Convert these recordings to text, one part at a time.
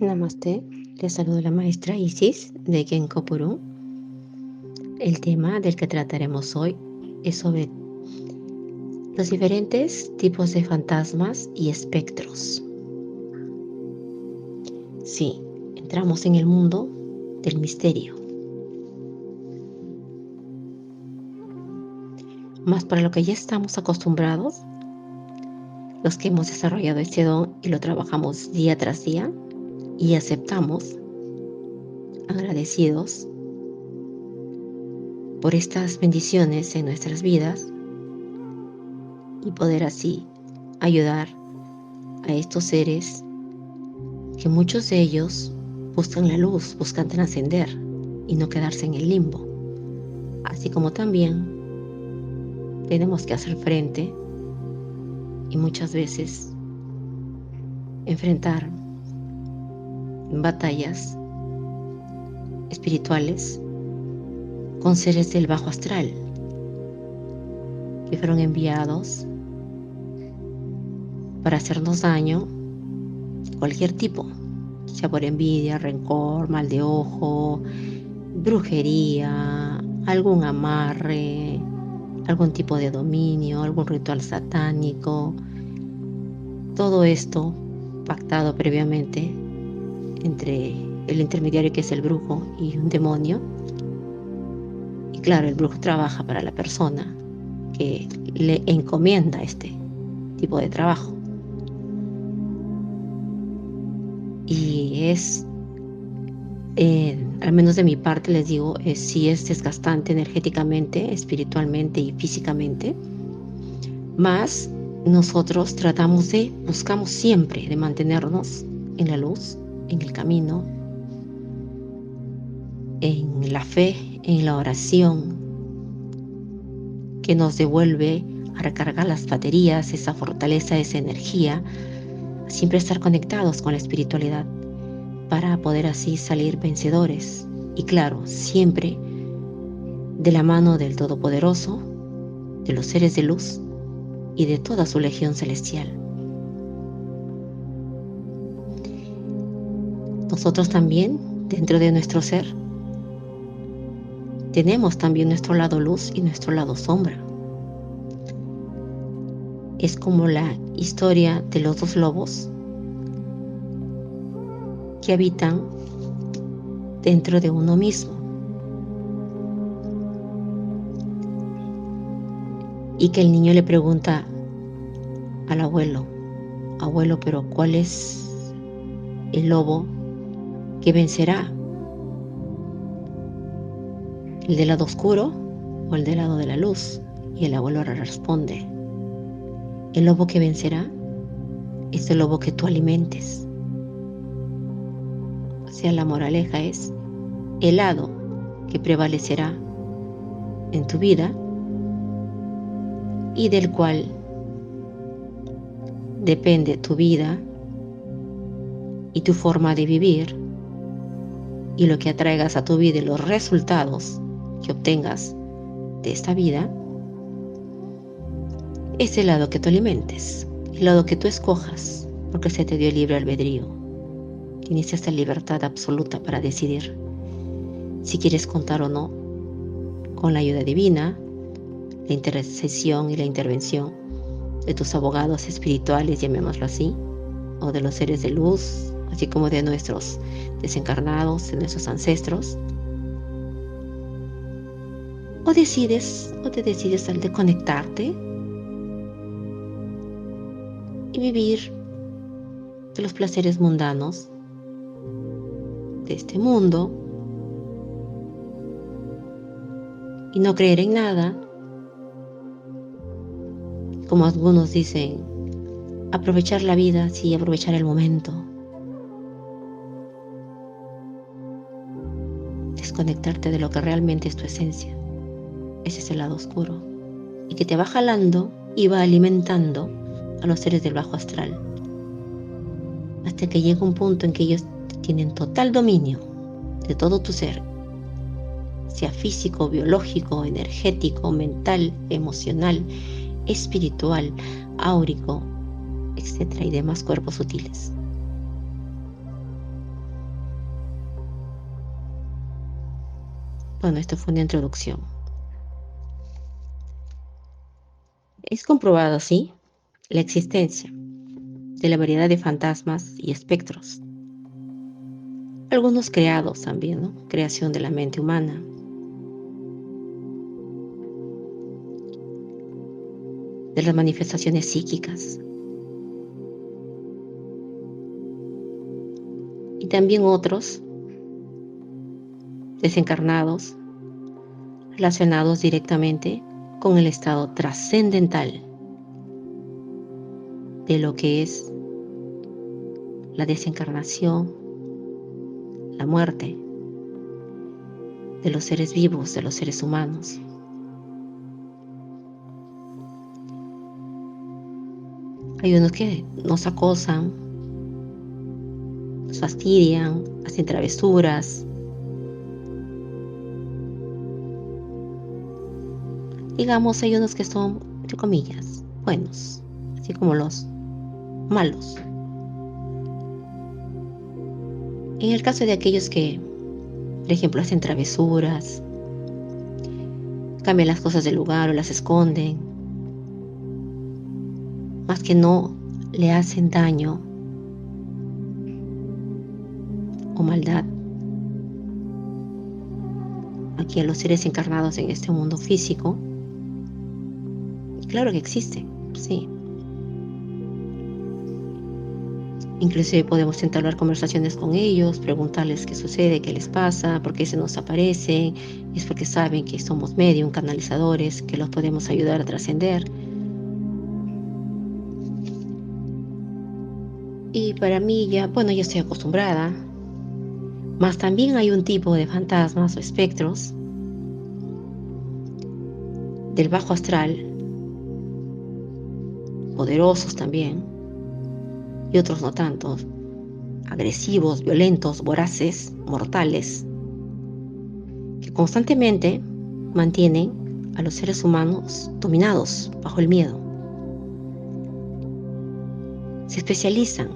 Namaste, les saludo la maestra Isis de Genko Purú. El tema del que trataremos hoy es sobre los diferentes tipos de fantasmas y espectros. Sí, entramos en el mundo del misterio. Más para lo que ya estamos acostumbrados, los que hemos desarrollado este don y lo trabajamos día tras día y aceptamos, agradecidos por estas bendiciones en nuestras vidas y poder así ayudar a estos seres que muchos de ellos buscan la luz, buscan trascender y no quedarse en el limbo. Así como también tenemos que hacer frente y muchas veces enfrentar batallas espirituales con seres del bajo astral que fueron enviados para hacernos daño de cualquier tipo, sea por envidia, rencor, mal de ojo, brujería, algún amarre, algún tipo de dominio, algún ritual satánico. Todo esto pactado previamente entre el intermediario, que es el brujo, y un demonio. Y claro, el brujo trabaja para la persona que le encomienda este tipo de trabajo. Y es, al menos de mi parte les digo, sí es desgastante energéticamente, espiritualmente y físicamente. Más nosotros buscamos siempre de mantenernos en la luz, en el camino, en la fe, en la oración, que nos devuelve a recargar las baterías, esa fortaleza, esa energía, siempre estar conectados con la espiritualidad para poder así salir vencedores. Y claro, siempre de la mano del Todopoderoso, de los seres de luz y de toda su legión celestial. Nosotros también, dentro de nuestro ser, tenemos también nuestro lado luz y nuestro lado sombra. Es como la historia de los dos lobos que habitan dentro de uno mismo. Y que el niño le pregunta al abuelo, pero ¿cuál es el lobo que vencerá? ¿El del lado oscuro o el del lado de la luz? Y el abuelo le responde, el lobo que vencerá es el lobo que tú alimentes. O sea, la moraleja es el lado que prevalecerá en tu vida y del cual depende tu vida y tu forma de vivir, y lo que atraigas a tu vida y los resultados que obtengas de esta vida es el lado que tú alimentes, el lado que tú escojas, porque se te dio el libre albedrío. Tienes esta libertad absoluta para decidir si quieres contar o no con la ayuda divina, la intercesión y la intervención de tus abogados espirituales, llamémoslo así, o de los seres de luz, así como de nuestros desencarnados, de nuestros ancestros. O te decides al desconectarte y vivir de los placeres mundanos de este mundo y no creer en nada, como algunos dicen, aprovechar la vida, sí, aprovechar el momento, desconectarte de lo que realmente es tu esencia. Ese es el lado oscuro, y que te va jalando y va alimentando a los seres del bajo astral, hasta que llega un punto en que ellos tienen total dominio de todo tu ser, sea físico, biológico, energético, mental, emocional, espiritual, áurico, etcétera, y demás cuerpos sutiles. Bueno, esto fue una introducción. Es comprobado, sí, la existencia de la variedad de fantasmas y espectros. Algunos creados también, ¿no? Creación de la mente humana. De las manifestaciones psíquicas. Y también otros desencarnados relacionados directamente con el estado trascendental de lo que es la desencarnación, la muerte de los seres vivos, de los seres humanos. Hay unos que nos acosan, nos fastidian, hacen travesuras. Digamos, hay unos que son, entre comillas, buenos, así como los malos. En el caso de aquellos que, por ejemplo, hacen travesuras, cambian las cosas del lugar o las esconden, más que no le hacen daño o maldad aquí a los seres encarnados en este mundo físico, claro que existen, sí. Inclusive podemos entablar conversaciones con ellos, preguntarles qué sucede, qué les pasa, por qué se nos aparecen. Es porque saben que somos medium, canalizadores, que los podemos ayudar a trascender. Y para mí ya, bueno, yo estoy acostumbrada. Mas también hay un tipo de fantasmas o espectros del bajo astral, poderosos también, y otros no tantos, agresivos, violentos, voraces, mortales, que constantemente mantienen a los seres humanos dominados bajo el miedo. Se especializan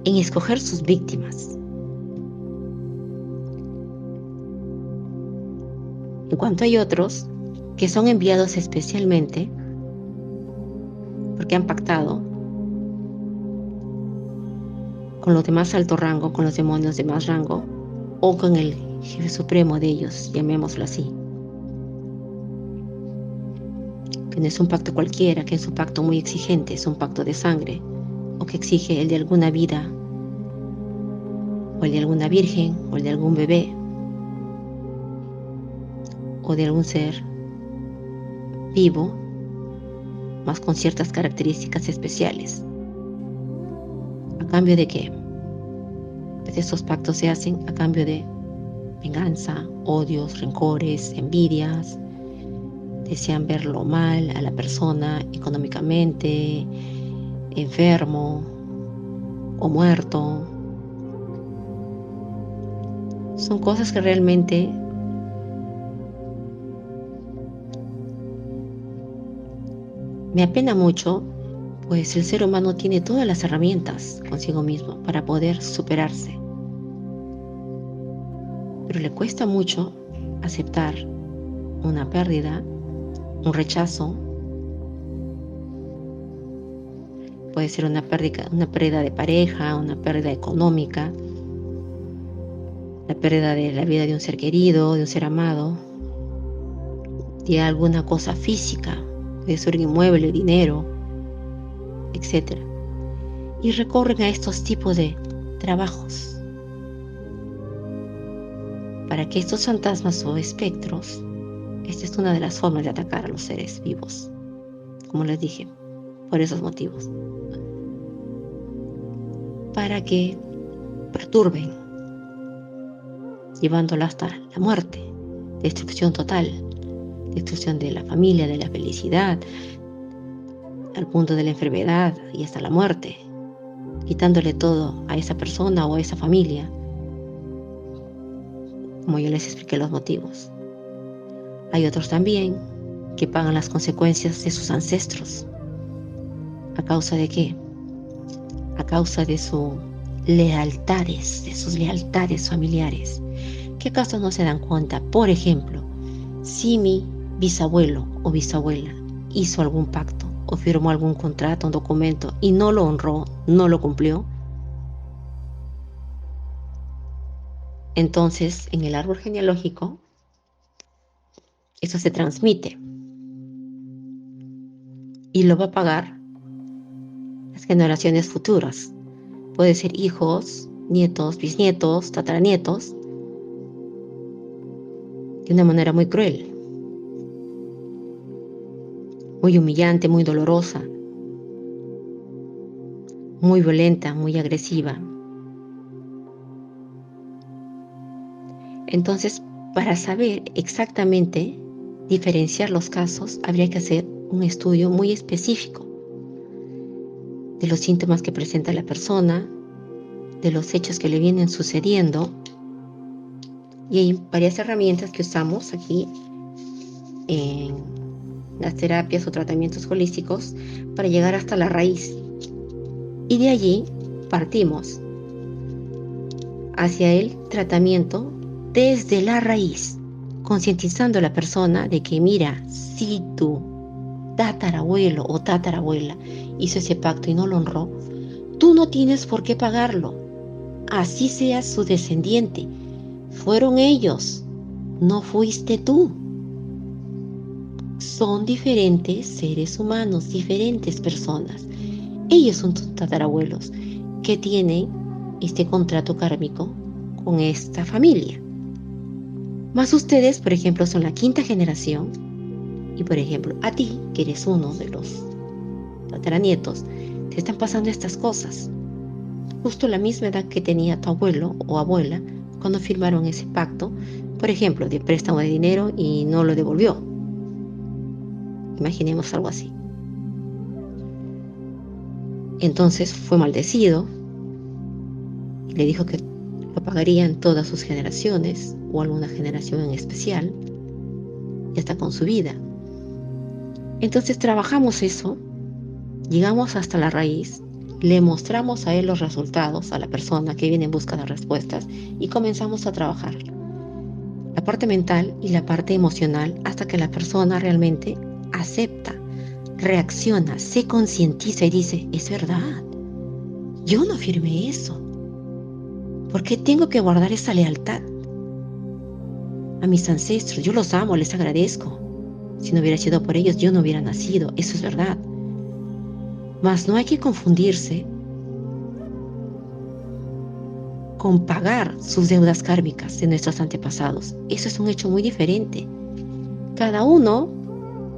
en escoger sus víctimas. En cuanto hay otros que son enviados especialmente porque han pactado con los de más alto rango, con los demonios de más rango, o con el jefe supremo de ellos, llamémoslo así. Que no es un pacto cualquiera, que es un pacto muy exigente, es un pacto de sangre, o que exige el de alguna vida, o el de alguna virgen, o el de algún bebé, o de algún ser vivo, más con ciertas características especiales. ¿A cambio de qué? Pues estos pactos se hacen a cambio de venganza, odios, rencores, envidias. Desean verlo mal a la persona económicamente, enfermo o muerto. Son cosas que realmente me apena mucho, pues el ser humano tiene todas las herramientas consigo mismo para poder superarse. Pero le cuesta mucho aceptar una pérdida, un rechazo. Puede ser una pérdida de pareja, una pérdida económica, la pérdida de la vida de un ser querido, de un ser amado, de alguna cosa física, puede ser un inmueble, dinero, etc. Y recurren a estos tipos de trabajos para que estos fantasmas o espectros, esta es una de las formas de atacar a los seres vivos, como les dije, por esos motivos, para que perturben, llevándolo hasta la muerte, destrucción total, destrucción de la familia, de la felicidad, al punto de la enfermedad y hasta la muerte, quitándole todo a esa persona o a esa familia, como yo les expliqué los motivos. Hay otros también que pagan las consecuencias de sus ancestros. ¿A causa de qué? A causa de sus lealtades familiares, ¿Qué casos no se dan cuenta? Por ejemplo, si mi bisabuelo o bisabuela hizo algún pacto o firmó algún contrato, un documento y no lo honró, no lo cumplió, entonces en el árbol genealógico eso se transmite y lo va a pagar las generaciones futuras. Puede ser hijos, nietos, bisnietos, tataranietos, de una manera muy cruel, muy humillante, muy dolorosa, muy violenta, muy agresiva. Entonces, para saber exactamente diferenciar los casos, habría que hacer un estudio muy específico de los síntomas que presenta la persona, de los hechos que le vienen sucediendo. Y hay varias herramientas que usamos aquí en las terapias o tratamientos holísticos para llegar hasta la raíz. Y de allí partimos hacia el tratamiento desde la raíz, concientizando a la persona de que, mira, si tu tatarabuelo o tatarabuela hizo ese pacto y no lo honró, tú no tienes por qué pagarlo. Así seas su descendiente. Fueron ellos, no fuiste tú. Son diferentes seres humanos, diferentes personas. Ellos son tus tatarabuelos que tienen este contrato kármico con esta familia. Más ustedes, por ejemplo, son la quinta generación y, por ejemplo, a ti, que eres uno de los tataranietos, te están pasando estas cosas. Justo la misma edad que tenía tu abuelo o abuela cuando firmaron ese pacto, por ejemplo, de préstamo de dinero y no lo devolvió. Imaginemos algo así. Entonces fue maldecido y le dijo que lo pagaría en todas sus generaciones o alguna generación en especial y hasta con su vida. Entonces trabajamos eso, llegamos hasta la raíz, le mostramos a él los resultados, a la persona que viene en busca de respuestas y comenzamos a trabajar la parte mental y la parte emocional hasta que la persona realmente acepta, reacciona, se concientiza y dice, es verdad, yo no firmé eso. ¿Por qué tengo que guardar esa lealtad a mis ancestros? Yo los amo, les agradezco. Si no hubiera sido por ellos, yo no hubiera nacido. Eso es verdad. Mas no hay que confundirse con pagar sus deudas kármicas de nuestros antepasados. Eso es un hecho muy diferente. Cada uno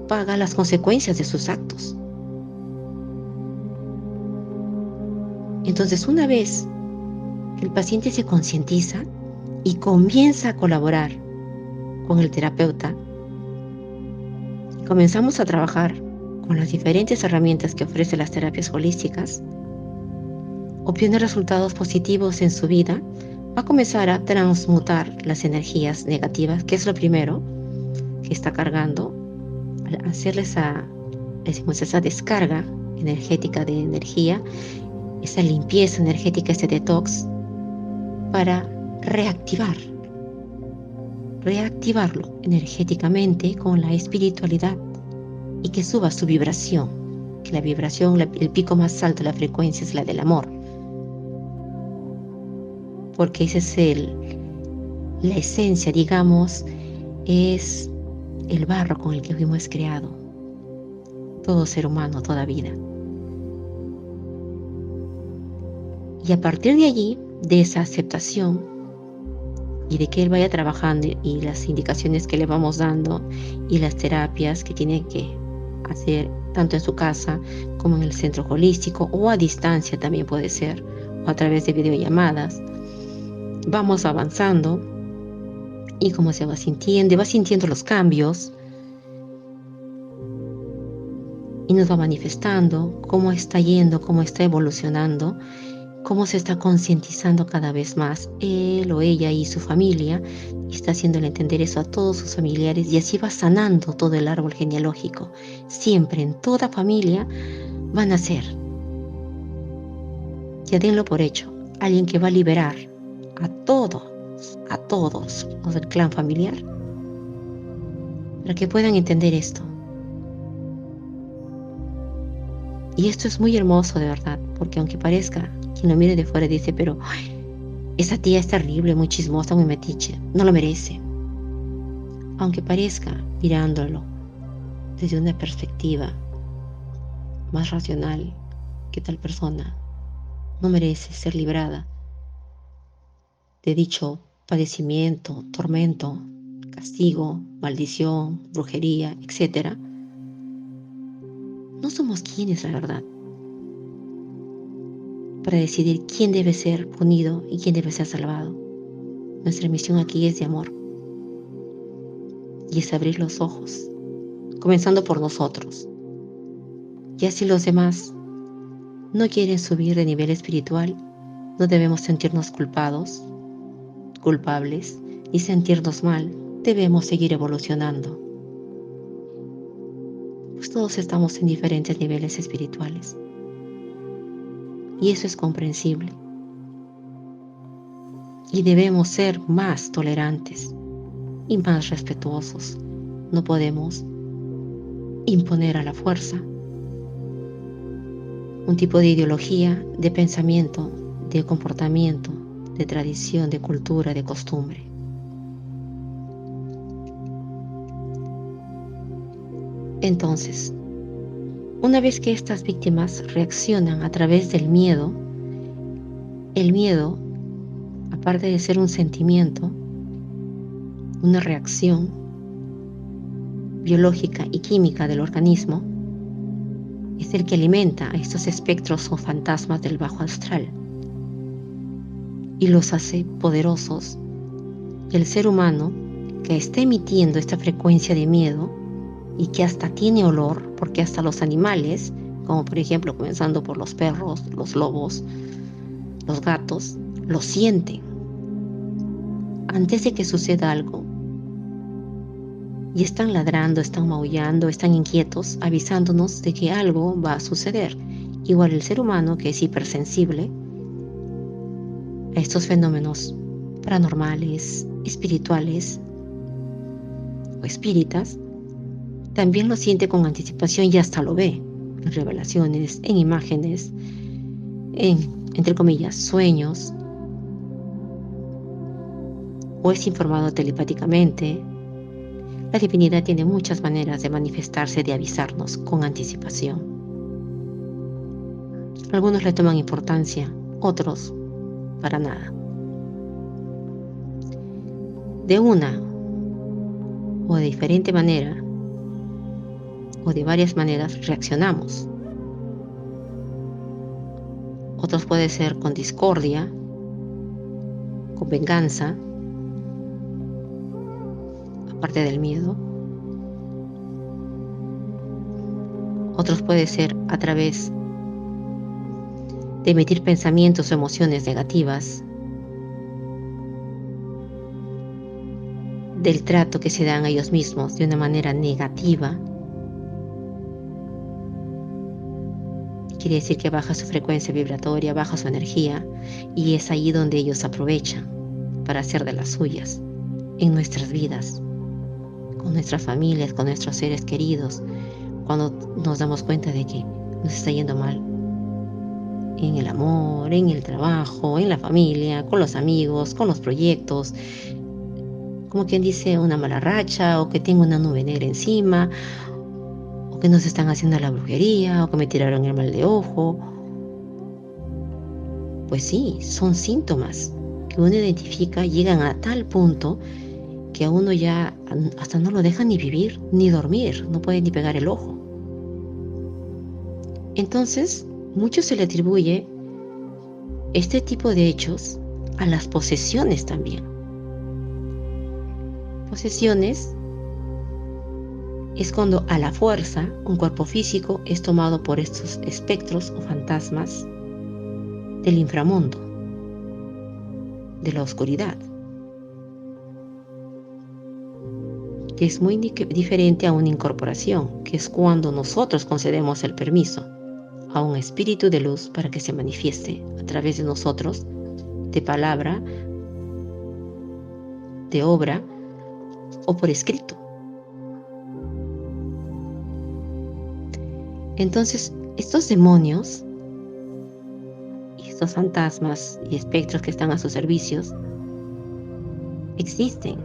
paga las consecuencias de sus actos. Entonces, una vez que el paciente se concientiza y comienza a colaborar con el terapeuta, comenzamos a trabajar con las diferentes herramientas que ofrecen las terapias holísticas, obtiene resultados positivos en su vida, va a comenzar a transmutar las energías negativas, que es lo primero que está cargando, al hacerle esa descarga energética de energía, esa limpieza energética, ese detox, para reactivarlo energéticamente con la espiritualidad y que suba su vibración, que la vibración, el pico más alto de la frecuencia es la del amor, porque ese es la esencia, digamos, es el barro con el que fuimos creados, todo ser humano, toda vida. Y a partir de allí, de esa aceptación y de que él vaya trabajando y las indicaciones que le vamos dando y las terapias que tiene que hacer tanto en su casa como en el centro holístico o a distancia también puede ser, o a través de videollamadas, vamos avanzando y cómo se va sintiendo los cambios y nos va manifestando cómo está yendo, cómo está evolucionando, cómo se está concientizando cada vez más él o ella y su familia, y está haciéndole entender eso a todos sus familiares, y así va sanando todo el árbol genealógico. Siempre en toda familia van a ser, ya denlo por hecho, alguien que va a liberar a todo a todos los del clan familiar, para que puedan entender esto. Y esto es muy hermoso de verdad, porque aunque parezca, quien lo mire de fuera dice, pero ay, esa tía es terrible, muy chismosa, muy metiche, no lo merece. Aunque parezca, mirándolo desde una perspectiva más racional, que tal persona no merece ser librada de dicho padecimiento, tormento, castigo, maldición, brujería, etc. No somos quienes, la verdad, para decidir quién debe ser punido y quién debe ser salvado. Nuestra misión aquí es de amor y es abrir los ojos, comenzando por nosotros. Y así los demás no quieren subir de nivel espiritual, no debemos sentirnos culpables, ni sentirnos mal. Debemos seguir evolucionando, pues todos estamos en diferentes niveles espirituales. Y eso es comprensible. Y debemos ser más tolerantes y más respetuosos. No podemos imponer a la fuerza un tipo de ideología, de pensamiento, de comportamiento, de tradición, de cultura, de costumbre. Entonces, una vez que estas víctimas reaccionan a través del miedo, el miedo, aparte de ser un sentimiento, una reacción biológica y química del organismo, es el que alimenta a estos espectros o fantasmas del bajo astral y los hace poderosos. Y el ser humano que está emitiendo esta frecuencia de miedo y que hasta tiene olor, porque hasta los animales, como por ejemplo comenzando por los perros, los lobos, los gatos, lo sienten antes de que suceda algo. Y están ladrando, están maullando, están inquietos, avisándonos de que algo va a suceder. Igual el ser humano, que es hipersensible a estos fenómenos paranormales, espirituales o espíritas, también lo siente con anticipación y hasta lo ve en revelaciones, en imágenes, entre comillas, sueños, o es informado telepáticamente. La divinidad tiene muchas maneras de manifestarse, de avisarnos con anticipación. Algunos le toman importancia, otros para nada. De una o de diferente manera, o de varias maneras, reaccionamos. Otros puede ser con discordia, con venganza, aparte del miedo. Otros puede ser a través de emitir pensamientos o emociones negativas, del trato que se dan a ellos mismos de una manera negativa. Quiere decir que baja su frecuencia vibratoria, baja su energía, y es ahí donde ellos aprovechan para hacer de las suyas en nuestras vidas, con nuestras familias, con nuestros seres queridos, cuando nos damos cuenta de que nos está yendo mal en el amor, en el trabajo, en la familia, con los amigos, con los proyectos, como quien dice, una mala racha, o que tengo una nube negra encima, o que nos están haciendo la brujería, o que me tiraron el mal de ojo. Pues sí, son síntomas que uno identifica, llegan a tal punto que a uno ya hasta no lo dejan ni vivir, ni dormir, no puede ni pegar el ojo. Entonces, mucho se le atribuye este tipo de hechos a las posesiones también. Posesiones es cuando a la fuerza un cuerpo físico es tomado por estos espectros o fantasmas del inframundo, de la oscuridad, que es muy diferente a una incorporación, que es cuando nosotros concedemos el permiso a un espíritu de luz para que se manifieste a través de nosotros, de palabra de obra o por escrito. Entonces, estos demonios y estos fantasmas y espectros que están a sus servicios existen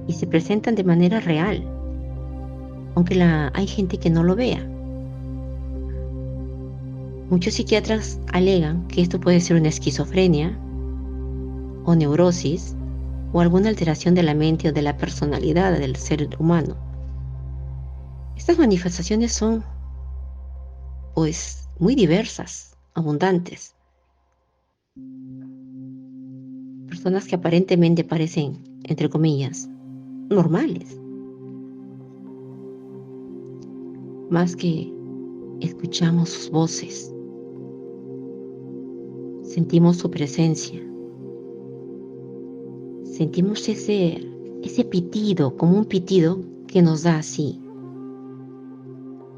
y se presentan de manera real, aunque hay gente que no lo vea. Muchos psiquiatras alegan que esto puede ser una esquizofrenia o neurosis o alguna alteración de la mente o de la personalidad del ser humano. Estas manifestaciones son, pues, muy diversas, abundantes. Personas que aparentemente parecen, entre comillas, normales. Más que escuchamos sus voces, sentimos su presencia, sentimos ese pitido, como un pitido que nos da así,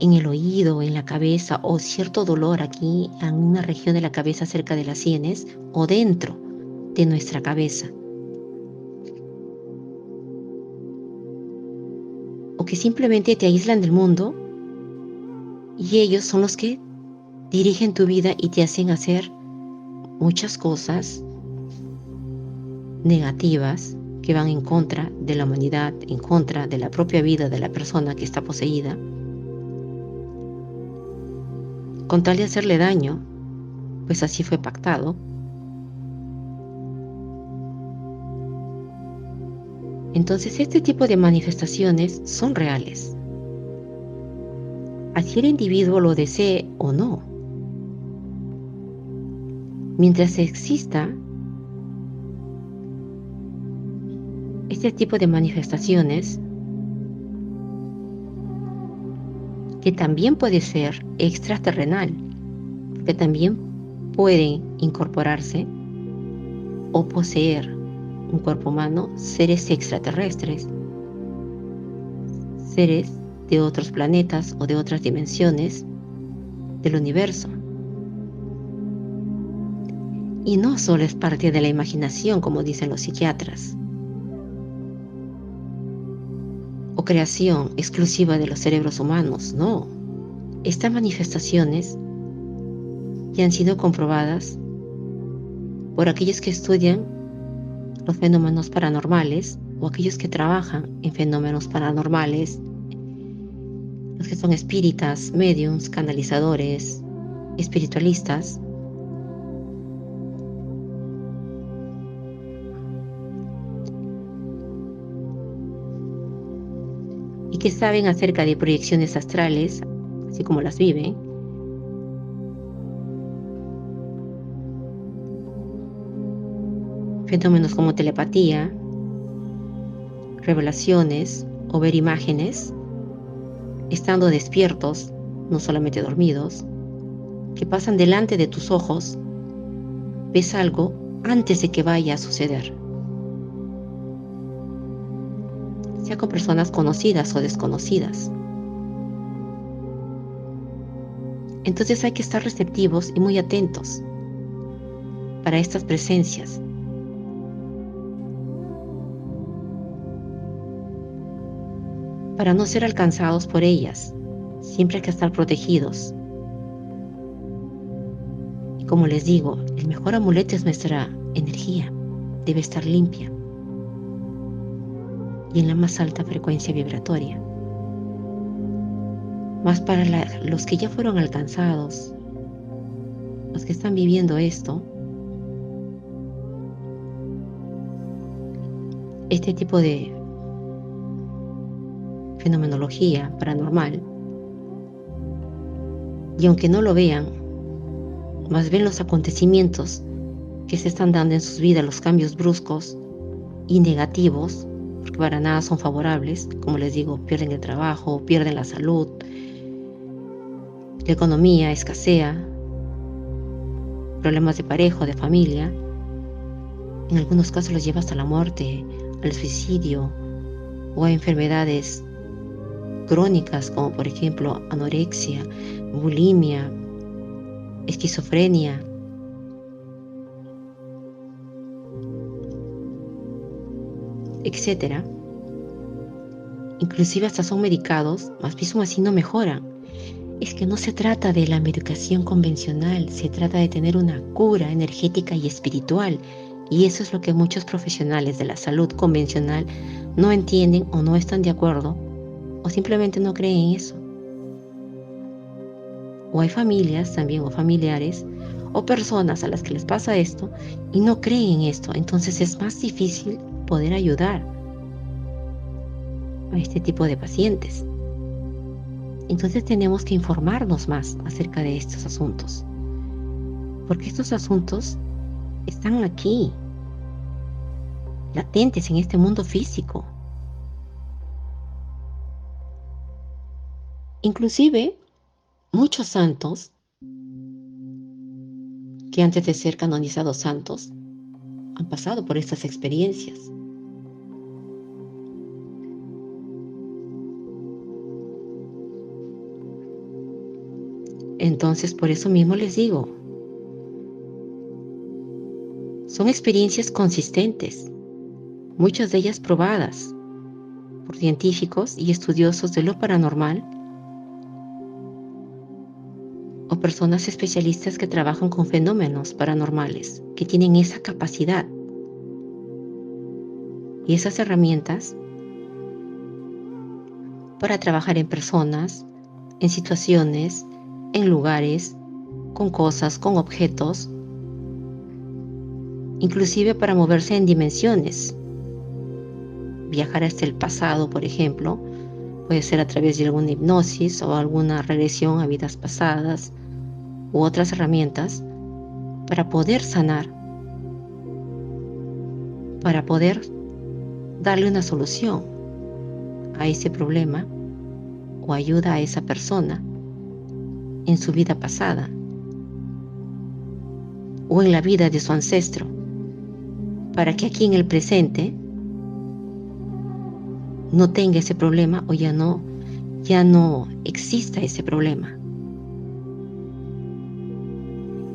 en el oído, en la cabeza, o cierto dolor aquí en una región de la cabeza cerca de las sienes o dentro de nuestra cabeza. O que simplemente te aíslan del mundo y ellos son los que dirigen tu vida y te hacen hacer muchas cosas negativas que van en contra de la humanidad, en contra de la propia vida de la persona que está poseída, con tal de hacerle daño, pues así fue pactado. Entonces este tipo de manifestaciones son reales, así el individuo lo desee o no. Mientras exista este tipo de manifestaciones, que también puede ser extraterrenal, que también pueden incorporarse o poseer un cuerpo humano seres extraterrestres, seres de otros planetas o de otras dimensiones del universo. Y no solo es parte de la imaginación, como dicen los psiquiatras, o creación exclusiva de los cerebros humanos, no. Estas manifestaciones ya han sido comprobadas por aquellos que estudian los fenómenos paranormales o aquellos que trabajan en fenómenos paranormales, los que son espíritas, médiums, canalizadores, espiritualistas. Y que saben acerca de proyecciones astrales, así como las viven. Fenómenos como telepatía, revelaciones o ver imágenes, estando despiertos, no solamente dormidos, que pasan delante de tus ojos, ves algo antes de que vaya a suceder. Sea con personas conocidas o desconocidas. Entonces hay que estar receptivos y muy atentos para estas presencias. Para no ser alcanzados por ellas, siempre hay que estar protegidos. Y como les digo, el mejor amuleto es nuestra energía, debe estar limpia y en la más alta frecuencia vibratoria. Más para los que ya fueron alcanzados, los que están viviendo esto, este tipo de fenomenología paranormal, y aunque no lo vean, más ven los acontecimientos que se están dando en sus vidas, los cambios bruscos y negativos, porque para nada son favorables. Como les digo, pierden el trabajo, pierden la salud, la economía escasea, problemas de pareja o de familia. En algunos casos los lleva hasta la muerte, al suicidio o a enfermedades crónicas como por ejemplo anorexia, bulimia, esquizofrenia. etcétera, inclusive hasta son medicados, más mismo así no mejoran. Es que no se trata de la medicación convencional, se trata de tener una cura energética y espiritual. Y eso es lo que muchos profesionales de la salud convencional no entienden o no están de acuerdo o simplemente no creen en eso. O hay familias también o familiares o personas a las que les pasa esto y no creen en esto. Entonces es más difícil poder ayudar a este tipo de pacientes. Entonces tenemos que informarnos más acerca de estos asuntos, porque estos asuntos están aquí, latentes en este mundo físico. Inclusive, muchos santos, que antes de ser canonizados santos, han pasado por estas experiencias. Entonces, por eso mismo les digo, son experiencias consistentes, muchas de ellas probadas por científicos y estudiosos de lo paranormal o personas especialistas que trabajan con fenómenos paranormales, que tienen esa capacidad y esas herramientas para trabajar en personas, en situaciones, en lugares, con cosas, con objetos, inclusive para moverse en dimensiones. Viajar hasta el pasado, por ejemplo, puede ser a través de alguna hipnosis o alguna regresión a vidas pasadas u otras herramientas para poder sanar, para poder darle una solución a ese problema o ayuda a esa persona en su vida pasada o en la vida de su ancestro, para que aquí en el presente no tenga ese problema o ya no exista ese problema.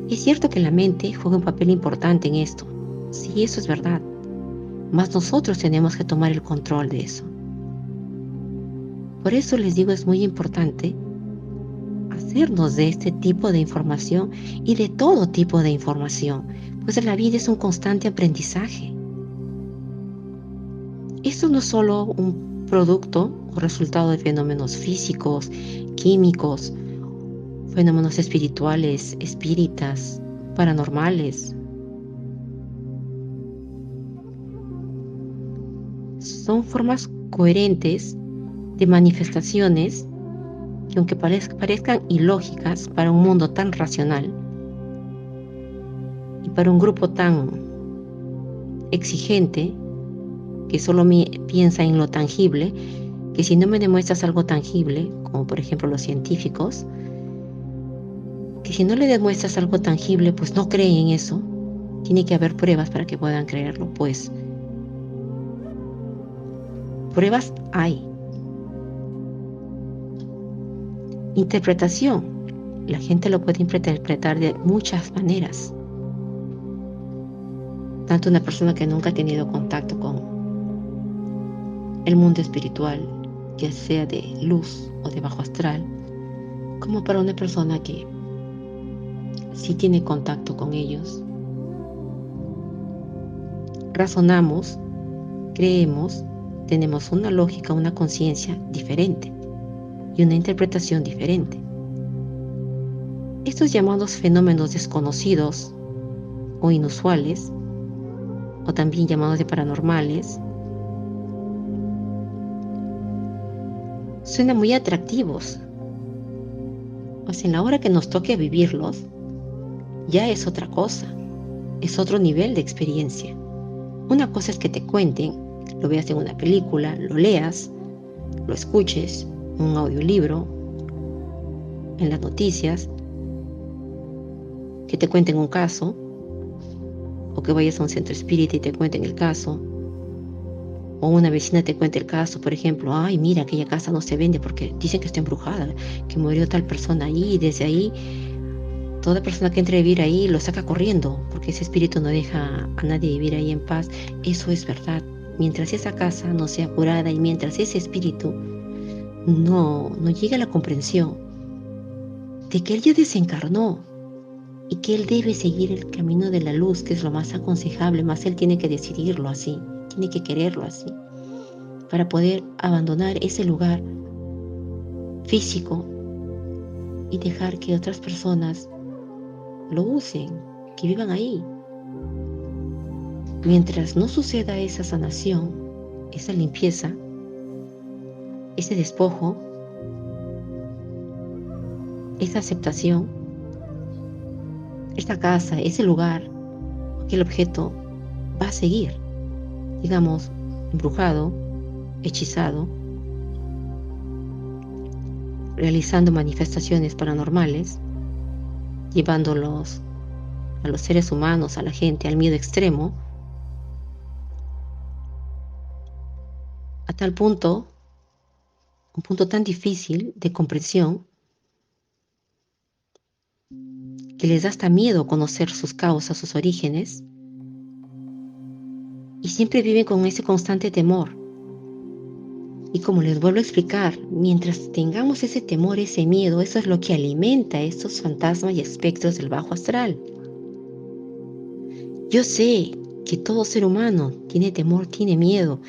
Es cierto que la mente juega un papel importante en esto, sí, eso es verdad, mas nosotros tenemos que tomar el control de eso. Por eso les digo, es muy importante hacernos de este tipo de información y de todo tipo de información, pues la vida es un constante aprendizaje. Esto no es solo un producto o resultado de fenómenos físicos, químicos, fenómenos espirituales, espíritas, paranormales. Son formas coherentes de manifestaciones que, aunque parezcan ilógicas para un mundo tan racional y para un grupo tan exigente que solo piensa en lo tangible, que si no me demuestras algo tangible, como por ejemplo los científicos, que si no le demuestras algo tangible, pues no creen en eso. Tiene que haber pruebas para que puedan creerlo, pues pruebas hay. Interpretación. La gente lo puede interpretar de muchas maneras. Tanto una persona que nunca ha tenido contacto con el mundo espiritual, ya sea de luz o de bajo astral, como para una persona que sí tiene contacto con ellos. Razonamos, creemos, tenemos una lógica, una conciencia diferente y una interpretación diferente. Estos llamados fenómenos desconocidos o inusuales, o también llamados de paranormales, suenan muy atractivos. O sea, en la hora que nos toque vivirlos, ya es otra cosa, es otro nivel de experiencia. Una cosa es que te cuenten, lo veas en una película, lo leas, lo escuches en un audiolibro, en las noticias, que te cuenten un caso, o que vayas a un centro espírita y te cuenten el caso, o una vecina te cuente el caso, por ejemplo, ay, mira, aquella casa no se vende porque dicen que está embrujada, que murió tal persona ahí, y desde ahí toda persona que entre a vivir ahí lo saca corriendo, porque ese espíritu no deja a nadie vivir ahí en paz. Eso es verdad, mientras esa casa no sea curada y mientras ese espíritu no llegue a la comprensión de que él ya desencarnó y que él debe seguir el camino de la luz, que es lo más aconsejable, más él tiene que decidirlo así, tiene que quererlo así, para poder abandonar ese lugar físico y dejar que otras personas lo usen, que vivan ahí. Mientras no suceda esa sanación, esa limpieza, ese despojo, esa aceptación, esta casa, ese lugar, aquel objeto va a seguir, digamos, embrujado, hechizado, realizando manifestaciones paranormales, llevándolos a los seres humanos, a la gente, al miedo extremo, a tal punto, un punto tan difícil de comprensión, que les da hasta miedo conocer sus causas, sus orígenes, y siempre viven con ese constante temor. Y como les vuelvo a explicar, mientras tengamos ese temor, ese miedo, eso es lo que alimenta a estos fantasmas y espectros del bajo astral. Yo sé que todo ser humano tiene temor, tiene miedo,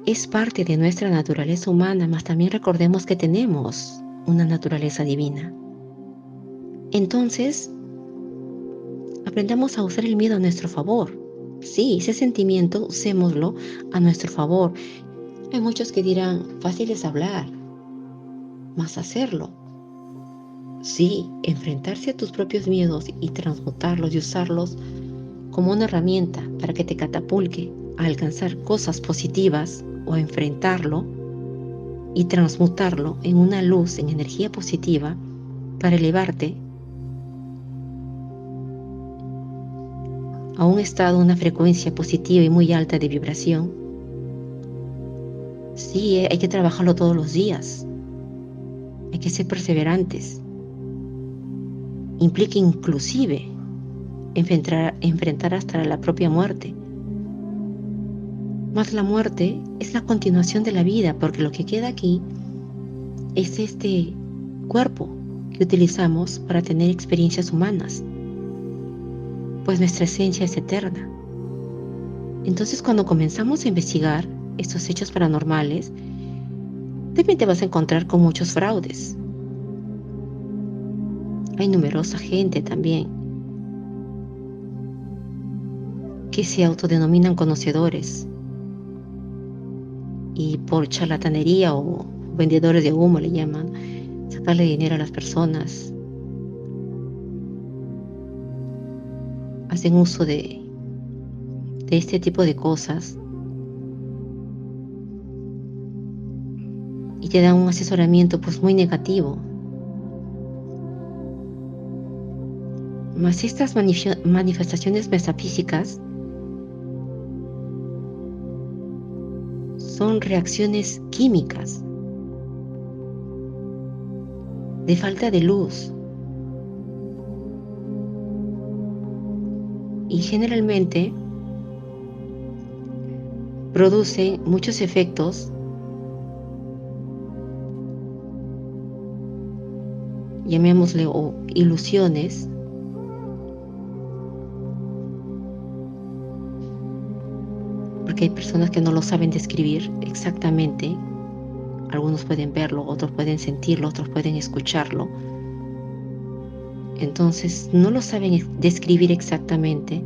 es parte de nuestra naturaleza humana, mas también recordemos que tenemos una naturaleza divina. Entonces, aprendamos a usar el miedo a nuestro favor. Sí, ese sentimiento usémoslo a nuestro favor. Hay muchos que dirán, fácil es hablar, mas hacerlo. Sí, enfrentarse a tus propios miedos y transmutarlos y usarlos como una herramienta para que te catapulte a alcanzar cosas positivas o a enfrentarlo y transmutarlo en una luz, en energía positiva para elevarte a un estado, una frecuencia positiva y muy alta de vibración. Sí, hay que trabajarlo todos los días. Hay que ser perseverantes. Implica inclusive enfrentar hasta la propia muerte. Mas la muerte es la continuación de la vida, porque lo que queda aquí es este cuerpo que utilizamos para tener experiencias humanas, pues nuestra esencia es eterna. Entonces, cuando comenzamos a investigar estos hechos paranormales, también te vas a encontrar con muchos fraudes. Hay numerosa gente también que se autodenominan conocedores y por charlatanería o vendedores de humo le llaman, sacarle dinero a las personas, hacen uso de este tipo de cosas y te dan un asesoramiento pues muy negativo. Mas estas manifestaciones metafísicas son reacciones químicas de falta de luz y generalmente producen muchos efectos, llamémosle o ilusiones, porque hay personas que no lo saben describir exactamente. Algunos pueden verlo, otros pueden sentirlo, otros pueden escucharlo. Entonces no lo saben describir exactamente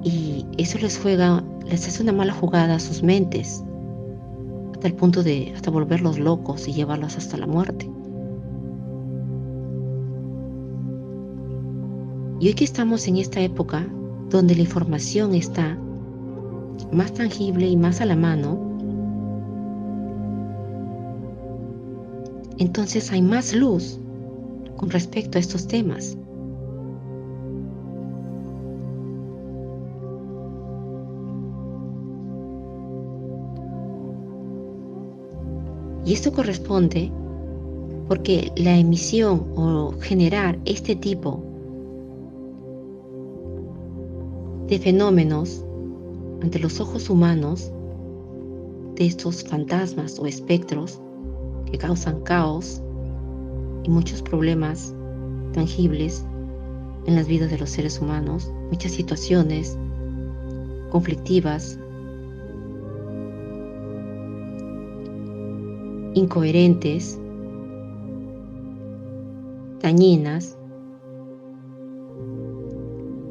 y eso les hace una mala jugada a sus mentes, hasta el punto de hasta volverlos locos y llevarlos hasta la muerte. Y hoy que estamos en esta época donde la información está más tangible y más a la mano, entonces hay más luz con respecto a estos temas. Y esto corresponde porque la emisión o generar este tipo de fenómenos ante los ojos humanos de estos fantasmas o espectros que causan caos y muchos problemas tangibles en las vidas de los seres humanos, muchas situaciones conflictivas, incoherentes, dañinas,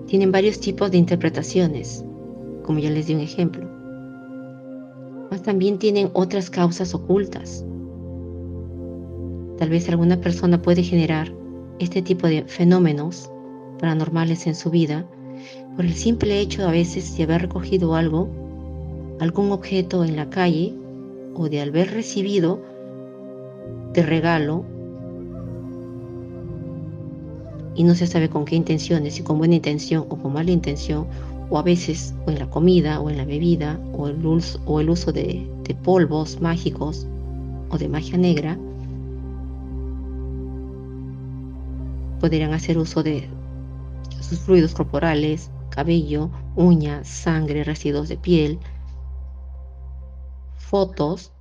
tienen varios tipos de interpretaciones, como ya les di un ejemplo. Mas también tienen otras causas ocultas. Tal vez alguna persona puede generar este tipo de fenómenos paranormales en su vida por el simple hecho a veces de haber recogido algo, algún objeto en la calle, o de haber recibido de regalo y no se sabe con qué intenciones, si con buena intención o con mala intención, o a veces o en la comida o en la bebida, o el uso de polvos mágicos o de magia negra. Podrían hacer uso de sus fluidos corporales, cabello, uñas, sangre, residuos de piel, fotos,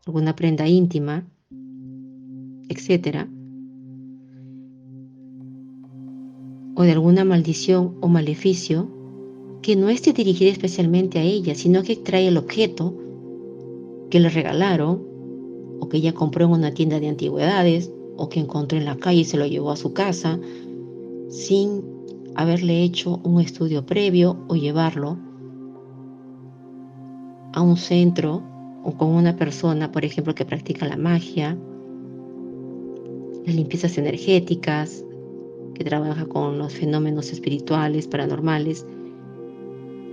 alguna prenda íntima, etcétera, o de alguna maldición o maleficio que no esté dirigida especialmente a ella, sino que trae el objeto que le regalaron, o que ella compró en una tienda de antigüedades, o que encontró en la calle y se lo llevó a su casa, sin haberle hecho un estudio previo o llevarlo a un centro o con una persona, por ejemplo, que practica la magia, las limpiezas energéticas, que trabaja con los fenómenos espirituales, paranormales,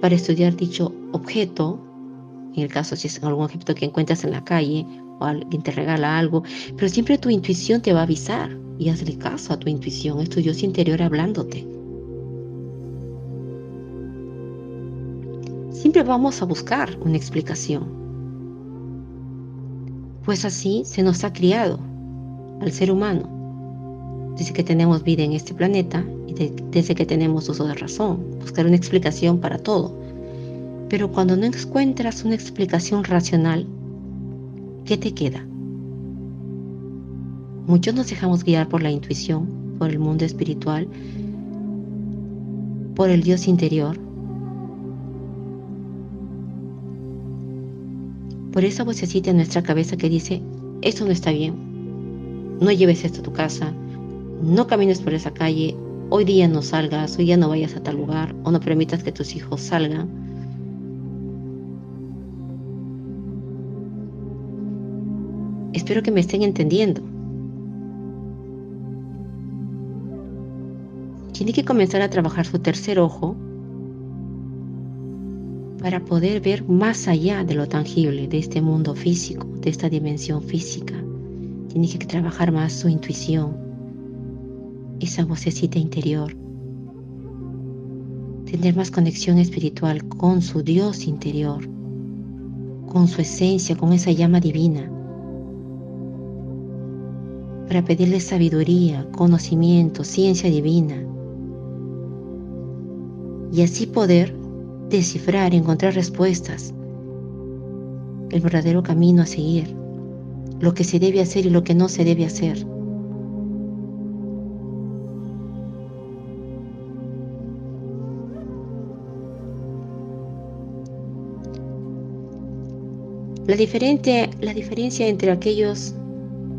para estudiar dicho objeto, en el caso si es algún objeto que encuentras en la calle o alguien te regala algo, pero siempre tu intuición te va a avisar y hazle caso a tu intuición, es tu Dios interior hablándote. Siempre vamos a buscar una explicación, pues así se nos ha criado al ser humano, desde que tenemos vida en este planeta y desde que tenemos uso de razón, buscar una explicación para todo. Pero cuando no encuentras una explicación racional, ¿qué te queda? Muchos nos dejamos guiar por la intuición, por el mundo espiritual, por el Dios interior, por esa vocecita en nuestra cabeza que dice: esto no está bien, no lleves esto a tu casa, no camines por esa calle, hoy día no salgas, hoy día no vayas a tal lugar, o no permitas que tus hijos salgan. Espero que me estén entendiendo. Tiene que comenzar a trabajar su tercer ojo para poder ver más allá de lo tangible, de este mundo físico, de esta dimensión física. Tiene que trabajar más su intuición, esa vocecita interior, tener más conexión espiritual con su Dios interior, con su esencia, con esa llama divina, para pedirle sabiduría, conocimiento, ciencia divina, y así poder descifrar, encontrar respuestas, el verdadero camino a seguir, lo que se debe hacer y lo que no se debe hacer. La diferencia entre aquellos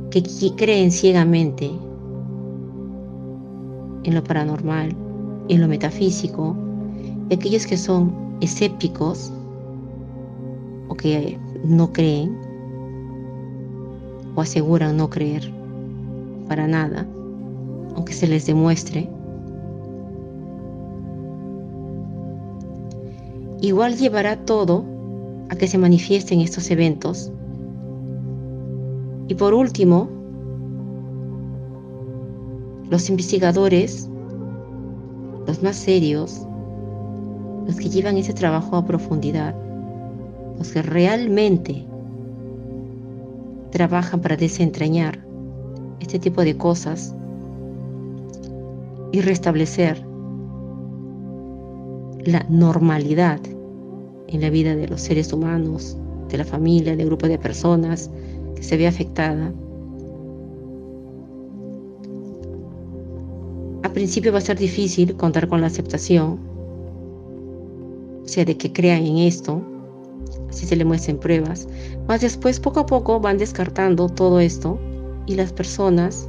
que creen ciegamente en lo paranormal, en lo metafísico, y aquellos que son escépticos o que no creen o aseguran no creer para nada, aunque se les demuestre, igual llevará todo a que se manifiesten estos eventos. Y por último, los investigadores, los más serios, los que llevan ese trabajo a profundidad, los que realmente trabajan para desentrañar este tipo de cosas y restablecer la normalidad en la vida de los seres humanos, de la familia, del grupo de personas que se ve afectada. Al principio va a ser difícil contar con la aceptación, o sea, de que crean en esto, si se le muestren pruebas. Más después, poco a poco, van descartando todo esto y las personas,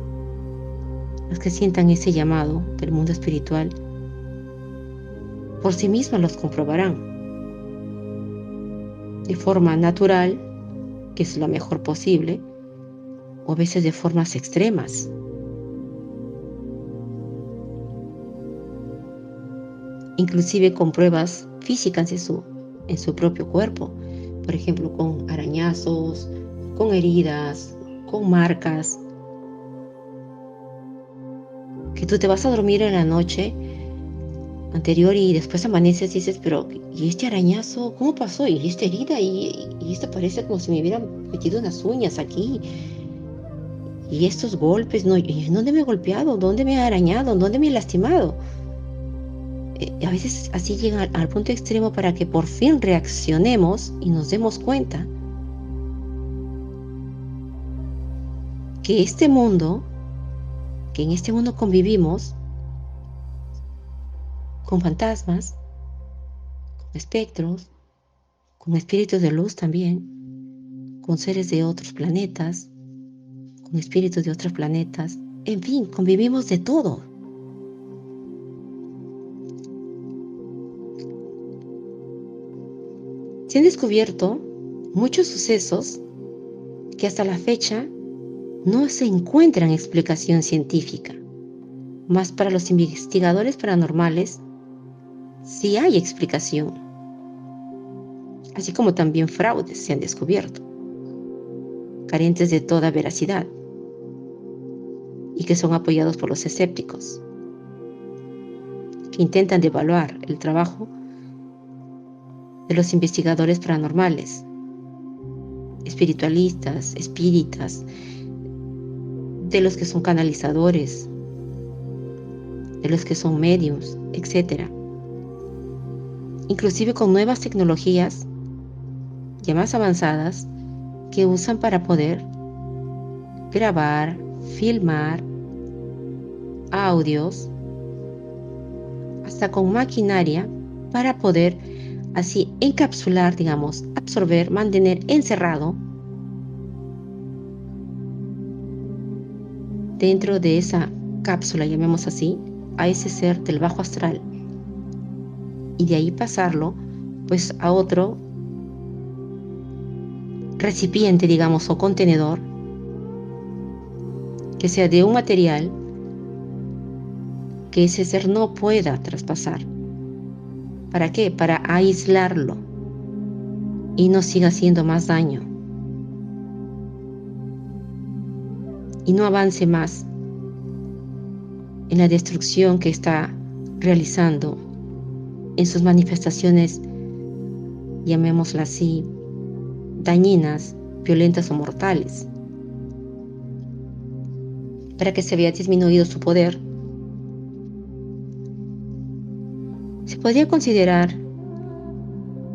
las que sientan ese llamado del mundo espiritual, por sí mismas los comprobarán de forma natural, que es lo mejor posible, o a veces de formas extremas. Inclusive con pruebas físicas en su propio cuerpo, por ejemplo, con arañazos, con heridas, con marcas, que tú te vas a dormir en la noche anterior y después amaneces y dices, pero ¿y este arañazo cómo pasó? ¿Y esta herida? ¿Y esto parece como si me hubieran metido unas uñas aquí? ¿Y estos golpes? No, ¿dónde me he golpeado? ¿Dónde me he arañado? ¿Dónde me he lastimado? A veces así llega al punto extremo para que por fin reaccionemos y nos demos cuenta que en este mundo convivimos con fantasmas, con espectros, con espíritus de luz también, con seres de otros planetas, con espíritus de otros planetas. En fin, convivimos de todo. Se han descubierto muchos sucesos que hasta la fecha no se encuentran explicación científica. Mas para los investigadores paranormales sí hay explicación, así como también fraudes se han descubierto, carentes de toda veracidad y que son apoyados por los escépticos, que intentan devaluar el trabajo de los investigadores paranormales, espiritualistas, espíritas, de los que son canalizadores, de los que son mediums, etc. Inclusive con nuevas tecnologías ya más avanzadas que usan para poder grabar, filmar audios, hasta con maquinaria para poder así encapsular, digamos, absorber, mantener encerrado dentro de esa cápsula, llamemos así, a ese ser del bajo astral y de ahí pasarlo pues a otro recipiente, digamos, o contenedor que sea de un material que ese ser no pueda traspasar. ¿Para qué? Para aislarlo y no siga haciendo más daño y no avance más en la destrucción que está realizando en sus manifestaciones, llamémoslas así, dañinas, violentas o mortales, para que se vea disminuido su poder. Se podría considerar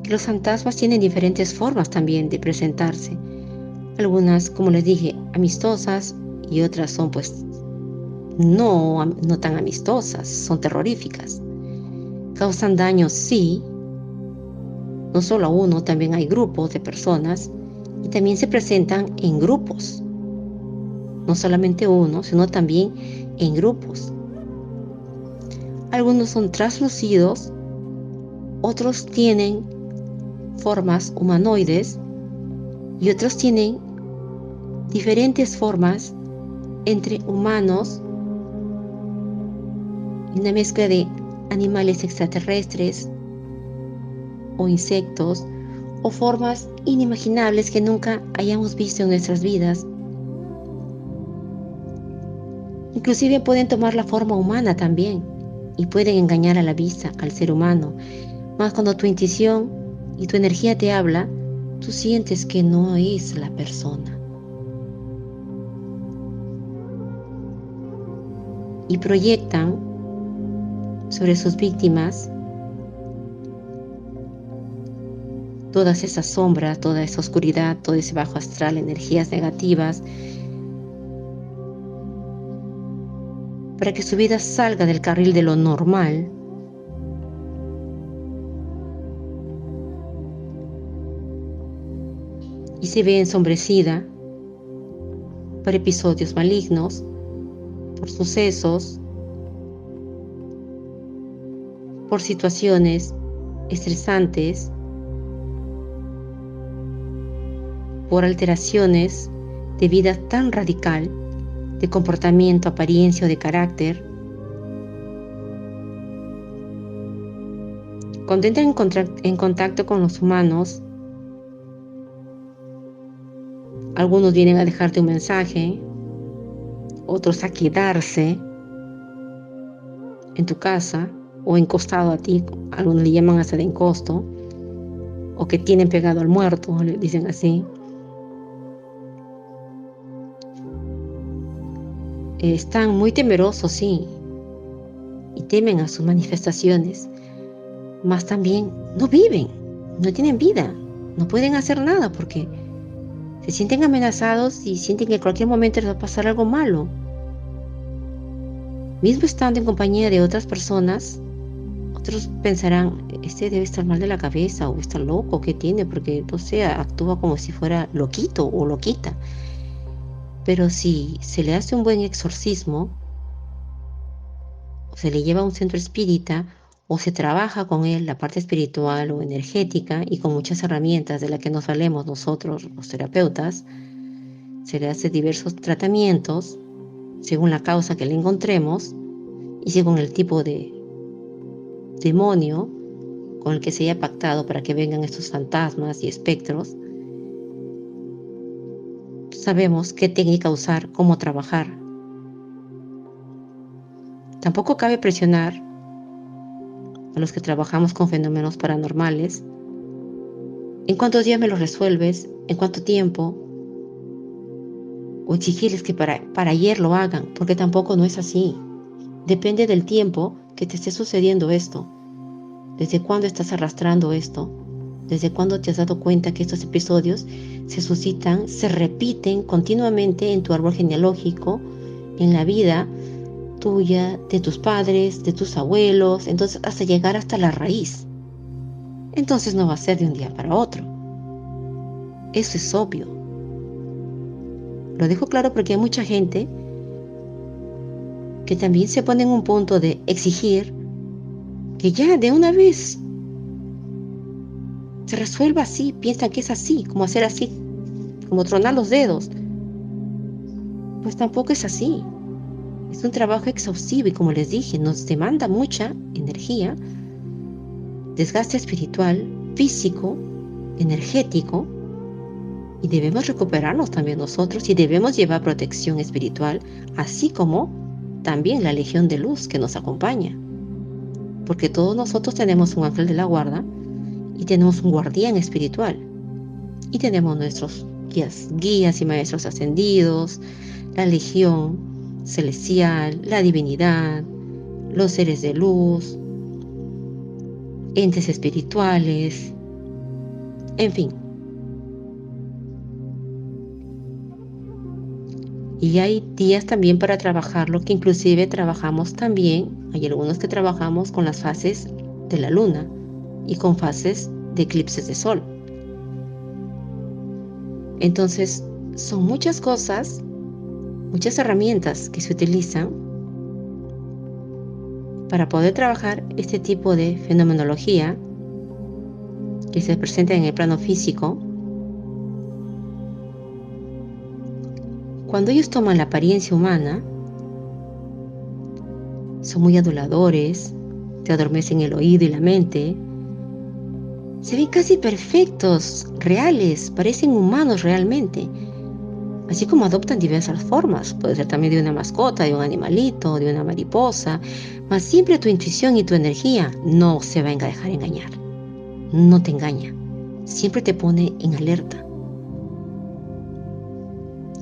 que los fantasmas tienen diferentes formas también de presentarse. Algunas, como les dije, amistosas y otras son pues no tan amistosas, son terroríficas. Causan daño, sí, no solo a uno, también hay grupos de personas y también se presentan en grupos. No solamente uno, sino también en grupos. Algunos son translúcidos, otros tienen formas humanoides y otros tienen diferentes formas entre humanos y una mezcla de animales extraterrestres o insectos o formas inimaginables que nunca hayamos visto en nuestras vidas. Inclusive pueden tomar la forma humana también y pueden engañar a la vista al ser humano. Más cuando tu intuición y tu energía te habla, tú sientes que no es la persona. Y proyectan sobre sus víctimas todas esas sombras, toda esa oscuridad, todo ese bajo astral, energías negativas, para que su vida salga del carril de lo normal y se ve ensombrecida por episodios malignos, por sucesos, por situaciones estresantes, por alteraciones de vida tan radical, de comportamiento, apariencia o de carácter. Cuando entran en contacto con los humanos, algunos vienen a dejarte un mensaje, otros a quedarse en tu casa o encostado a ti, algunos le llaman hasta de encosto, o que tienen pegado al muerto, le dicen así. Están muy temerosos, sí, y temen a sus manifestaciones, mas también no viven, no tienen vida, no pueden hacer nada porque se sienten amenazados y sienten que en cualquier momento les va a pasar algo malo. Mismo estando en compañía de otras personas, otros pensarán, este debe estar mal de la cabeza o está loco, ¿qué tiene? Porque, no sé, actúa como si fuera loquito o loquita. Pero si se le hace un buen exorcismo, o se le lleva a un centro espírita, o se trabaja con él la parte espiritual o energética y con muchas herramientas de las que nos valemos nosotros, los terapeutas, se le hace diversos tratamientos según la causa que le encontremos y según el tipo de demonio con el que se haya pactado para que vengan estos fantasmas y espectros. Sabemos qué técnica usar, cómo trabajar. Tampoco cabe presionar a los que trabajamos con fenómenos paranormales. ¿En cuántos días me los resuelves? ¿En cuánto tiempo? O exigirles que para ayer lo hagan, porque tampoco no es así. Depende del tiempo que te esté sucediendo esto. ¿Desde cuándo estás arrastrando esto? ¿Desde cuándo te has dado cuenta que estos episodios se suscitan, se repiten continuamente en tu árbol genealógico, en la vida tuya, de tus padres, de tus abuelos, entonces hasta llegar hasta la raíz? Entonces no va a ser de un día para otro. Eso es obvio. Lo dejo claro porque hay mucha gente que también se pone en un punto de exigir que ya de una vez se resuelva así, piensan que es así, como hacer así, como tronar los dedos. Pues tampoco es así. Es un trabajo exhaustivo y, como les dije, nos demanda mucha energía, desgaste espiritual, físico, energético, y debemos recuperarnos también nosotros y debemos llevar protección espiritual, así como también la legión de luz que nos acompaña. Porque todos nosotros tenemos un ángel de la guarda y tenemos un guardián espiritual y tenemos nuestros guías y maestros ascendidos, la legión celestial, la divinidad, los seres de luz, entes espirituales, en fin. Y hay días también para trabajarlo, que inclusive trabajamos también, hay algunos que trabajamos con las fases de la luna y con fases de eclipses de sol. Entonces, son muchas cosas, muchas herramientas que se utilizan para poder trabajar este tipo de fenomenología que se presenta en el plano físico. Cuando ellos toman la apariencia humana, son muy aduladores, te adormecen el oído y la mente, se ven casi perfectos, reales, parecen humanos realmente, así como adoptan diversas formas. Puede ser también de una mascota, de un animalito, de una mariposa, mas siempre tu intuición y tu energía no se van a dejar engañar, no te engaña, siempre te pone en alerta.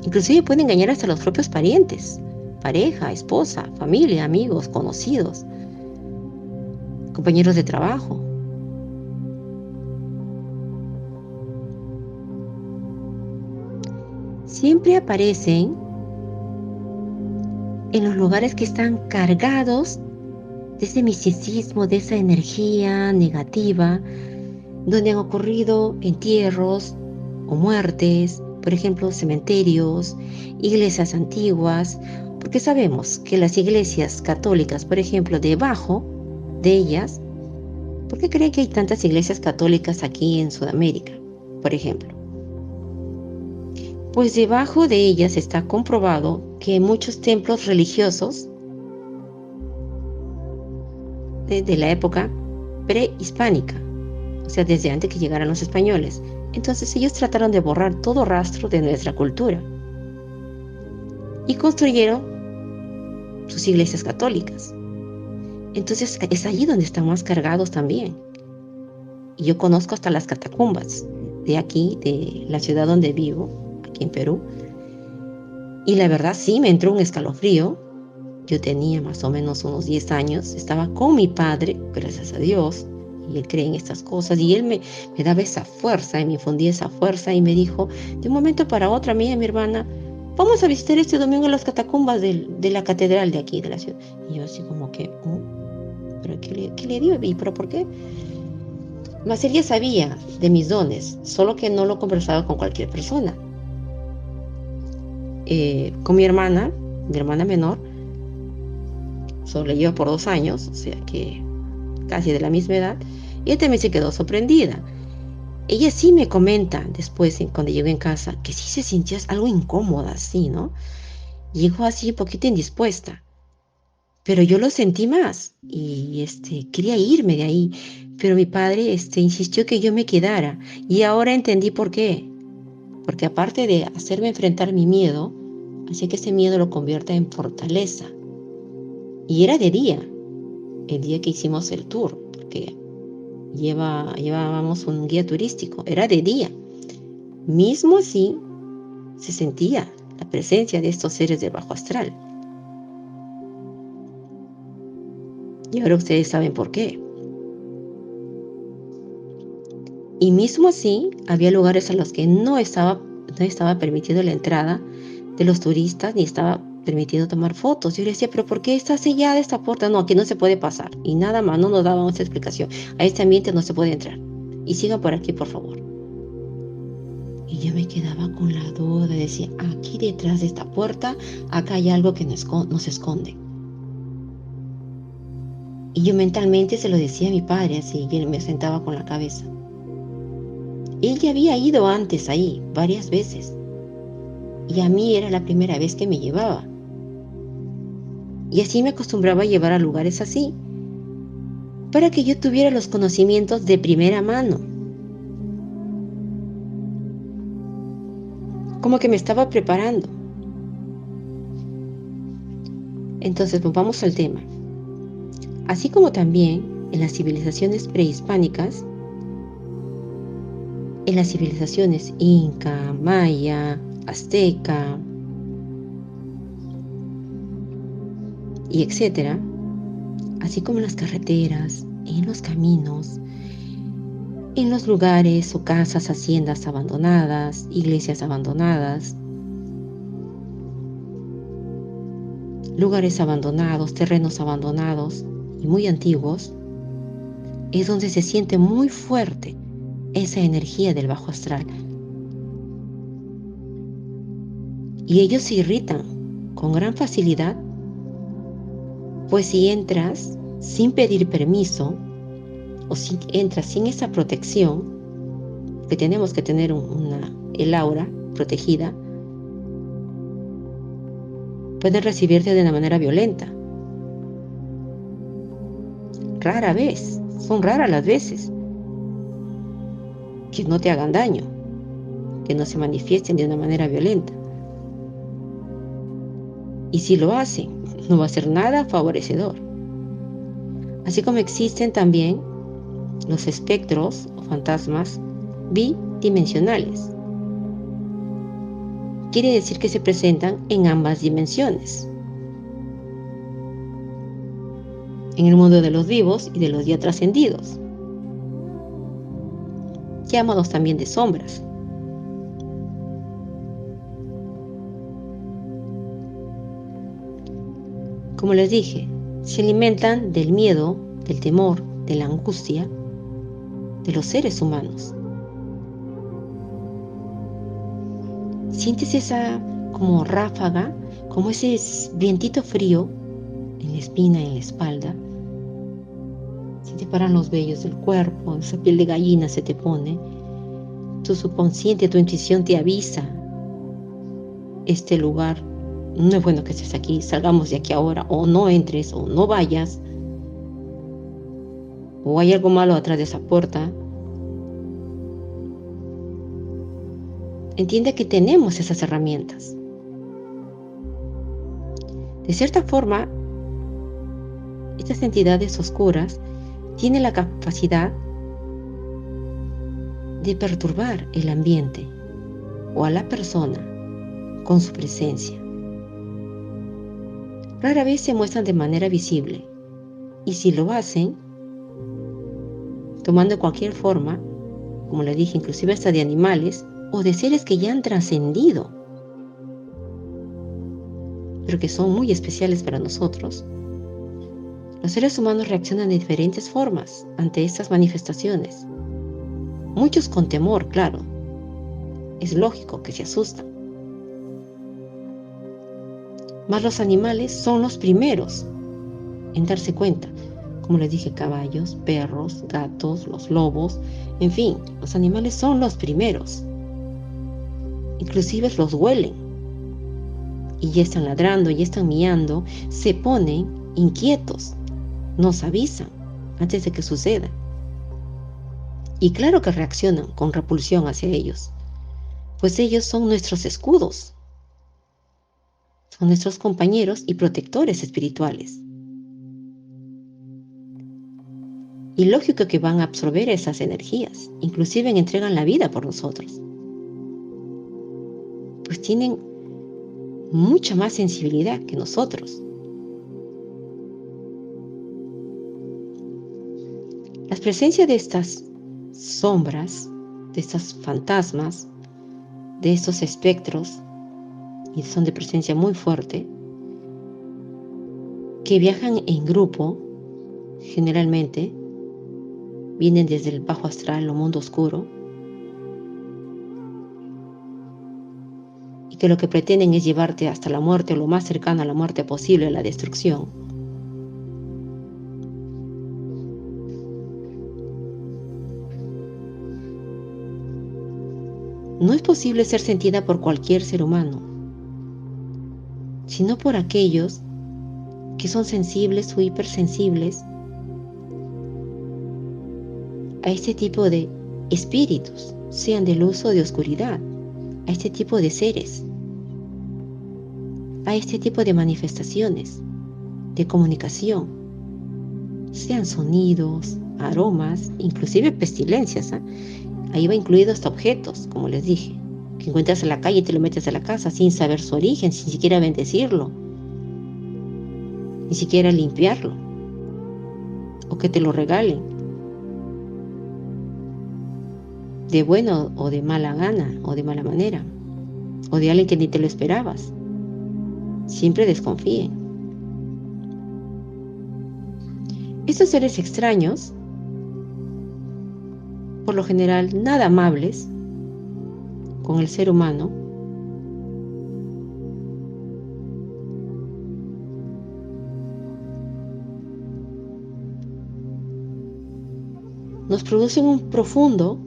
Inclusive puede engañar hasta los propios parientes, pareja, esposa, familia, amigos, conocidos, compañeros de trabajo. siempre aparecen en los lugares que están cargados de ese misticismo, de esa energía negativa, donde han ocurrido entierros o muertes, por ejemplo, cementerios, iglesias antiguas, porque sabemos que las iglesias católicas, por ejemplo, debajo de ellas, ¿por qué creen que hay tantas iglesias católicas aquí en Sudamérica, por ejemplo? Pues debajo de ellas está comprobado que muchos templos religiosos de la época prehispánica, o sea, desde antes que llegaran los españoles, entonces ellos trataron de borrar todo rastro de nuestra cultura y construyeron sus iglesias católicas. Entonces es allí donde están más cargados también. Y yo conozco hasta las catacumbas de aquí, de la ciudad donde vivo, aquí en Perú. Y la verdad sí me entró un escalofrío. Yo tenía más o menos unos 10 años, estaba con mi padre, gracias a Dios, y él cree en estas cosas, y él me daba esa fuerza, y me infundía esa fuerza, y me dijo, de un momento para otro, a mí y a mi hermana, vamos a visitar este domingo las catacumbas de la catedral de aquí, de la ciudad. Y yo así como que, ¿pero qué le dio? ¿Y pero por qué? Mas él ya sabía de mis dones, solo que no lo conversaba con cualquier persona. Con mi hermana menor, solo le llevo por 2 años, o sea que casi de la misma edad, y ella también se quedó sorprendida. Ella sí me comenta después, cuando llegó en casa, que sí se sintió algo incómoda, así, ¿no? Llegó así un poquito indispuesta, pero yo lo sentí más y quería irme de ahí, pero mi padre insistió que yo me quedara y ahora entendí por qué. Porque aparte de hacerme enfrentar mi miedo, hacía que ese miedo lo convierta en fortaleza. Y era de día, el día que hicimos el tour, porque llevábamos un guía turístico, era de día. Mismo así, se sentía la presencia de estos seres de bajo astral. Y ahora ustedes saben por qué. Y mismo así, había lugares a los que no estaba permitido la entrada de los turistas, ni estaba permitido tomar fotos. Yo le decía, ¿pero por qué está sellada esta puerta? No, aquí no se puede pasar. Y nada más, no nos daban esa explicación. A este ambiente no se puede entrar. Y sigan por aquí, por favor. Y yo me quedaba con la duda, decía, aquí detrás de esta puerta, acá hay algo que nos esconde. Y yo mentalmente se lo decía a mi padre, así, y él me sentaba con la cabeza. Él ya había ido antes ahí, varias veces. Y a mí era la primera vez que me llevaba. Y así me acostumbraba a llevar a lugares así, para que yo tuviera los conocimientos de primera mano. Como que me estaba preparando. Entonces, pues vamos al tema. Así como también en las civilizaciones prehispánicas, en las civilizaciones inca, maya, azteca y etcétera, así como en las carreteras, en los caminos, en los lugares o casas, haciendas abandonadas, iglesias abandonadas, lugares abandonados, terrenos abandonados y muy antiguos, es donde se siente muy fuerte esa energía del bajo astral. Y ellos se irritan con gran facilidad, pues si entras sin pedir permiso o si entras sin esa protección, que tenemos que tener el aura protegida, pueden recibirte de una manera violenta. Rara vez, son raras las veces que no te hagan daño, que no se manifiesten de una manera violenta. Y si lo hacen, no va a ser nada favorecedor. Así como existen también los espectros o fantasmas bidimensionales. Quiere decir que se presentan en ambas dimensiones. En el mundo de los vivos y de los ya trascendidos. Llamados también de sombras. Como les dije, se alimentan del miedo, del temor, de la angustia de los seres humanos. Sientes esa como ráfaga, como ese vientito frío en la espina, en la espalda. Se te paran los vellos del cuerpo, esa piel de gallina se te pone. Tu subconsciente, tu intuición te avisa. Este lugar, no es bueno que estés aquí, salgamos de aquí ahora, o no entres, o no vayas, o hay algo malo atrás de esa puerta. Entiende que tenemos esas herramientas. De cierta forma, estas entidades oscuras tienen la capacidad de perturbar el ambiente o a la persona con su presencia. Rara vez se muestran de manera visible, y si lo hacen, tomando cualquier forma, como le dije, inclusive hasta de animales o de seres que ya han trascendido, pero que son muy especiales para nosotros. Los seres humanos reaccionan de diferentes formas ante estas manifestaciones. Muchos con temor, claro. Es lógico que se asustan. Mas los animales son los primeros en darse cuenta. Como les dije, caballos, perros, gatos, los lobos, en fin, los animales son los primeros. Inclusive los huelen. Y ya están ladrando, ya están miando, se ponen inquietos, nos avisan antes de que suceda. Y claro que reaccionan con repulsión hacia ellos, pues ellos son nuestros escudos, son nuestros compañeros y protectores espirituales. Y lógico que van a absorber esas energías, inclusive entregan la vida por nosotros. Pues tienen mucha más sensibilidad que nosotros. La presencia de estas sombras, de estos fantasmas, de estos espectros, y son de presencia muy fuerte, que viajan en grupo, generalmente, vienen desde el bajo astral o mundo oscuro, y que lo que pretenden es llevarte hasta la muerte o lo más cercano a la muerte posible, a la destrucción. No es posible ser sentida por cualquier ser humano, sino por aquellos que son sensibles o hipersensibles a este tipo de espíritus, sean de luz o de oscuridad, a este tipo de seres, a este tipo de manifestaciones de comunicación, sean sonidos, aromas, inclusive pestilencias, Ahí va incluido hasta objetos, como les dije, que encuentras en la calle y te lo metes a la casa sin saber su origen, sin siquiera bendecirlo, ni siquiera limpiarlo, o que te lo regalen, de buena o de mala gana, o de mala manera, o de alguien que ni te lo esperabas. Siempre desconfíen. Estos seres extraños, por lo general nada amables con el ser humano, nos producen un profundo